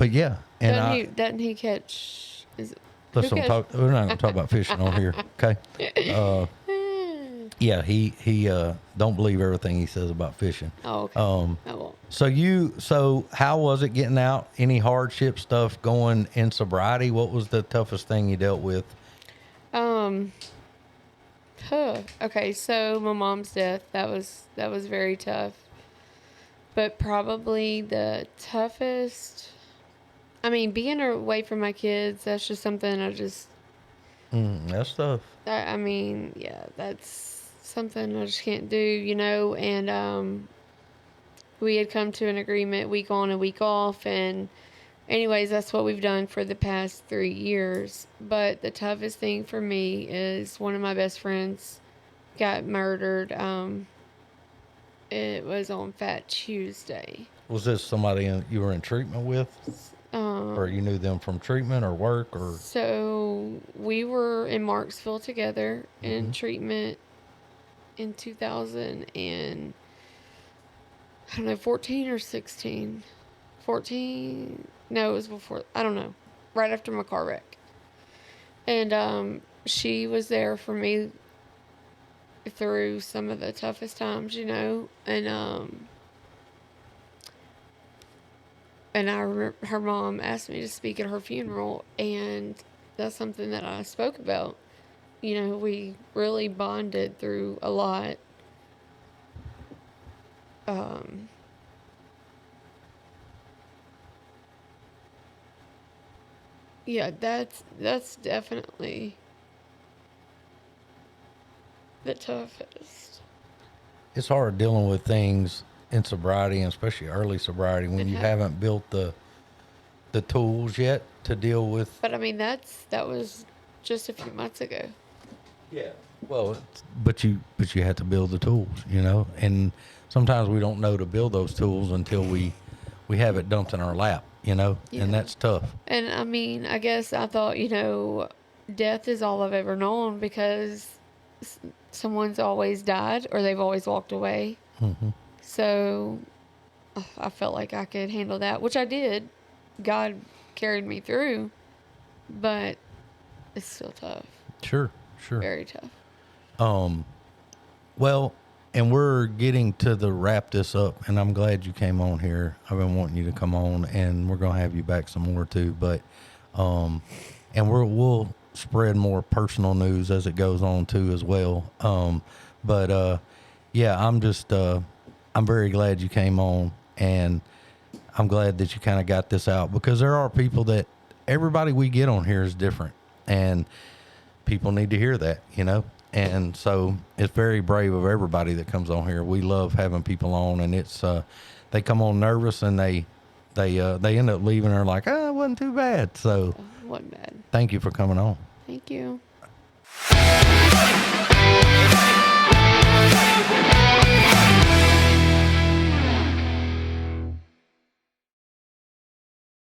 yeah, and doesn't he catch? Listen, we're not going to talk about fishing on here, okay? Yeah, he don't believe everything he says about fishing. Oh, okay. I won't. So how was it getting out? Any hardship stuff going in sobriety? What was the toughest thing you dealt with? Okay, so my mom's death, that was very tough. But probably the toughest, being away from my kids, that's just something that's tough. Yeah, that's something I just can't do, and we had come to an agreement, week on and week off, and anyways, that's what we've done for the past 3 years. But the toughest thing for me is one of my best friends got murdered. It was on Fat Tuesday. Was this somebody you were in treatment with? Or you knew them from treatment or work? Or So we were in Marksville together in treatment in 2000 and, 14 or 16. 14? No, it was before. I don't know. Right after my car wreck. And she was there for me through some of the toughest times, and and her mom asked me to speak at her funeral, and that's something that I spoke about. You know, we really bonded through a lot. Yeah, that's definitely the toughest. It's hard dealing with things in sobriety, and especially early sobriety, when you haven't built the tools yet to deal with. But I mean, that was just a few months ago. Yeah. Well, but you have to build the tools, you know, and sometimes we don't know to build those tools until we have it dumped in our lap, you know, and that's tough. And I mean, I guess I thought, you know, death is all I've ever known because someone's always died or they've always walked away. Mm-hmm. So I felt like I could handle that, which I did. God carried me through, but it's still tough. Sure. Very tough. Well, and we're getting to the wrap this up, and I'm glad you came on here. I've been wanting you to come on, and we're gonna have you back some more too. But, and we'll spread more personal news as it goes on too as well. Yeah, I'm very glad you came on, and I'm glad that you kind of got this out, because there are people that everybody we get on here is different, and people need to hear that, you know. And so it's very brave of everybody that comes on here. We love having people on, and it's they come on nervous, and they end up leaving. They're like, it wasn't too bad. So It wasn't bad. thank you for coming on. Thank you.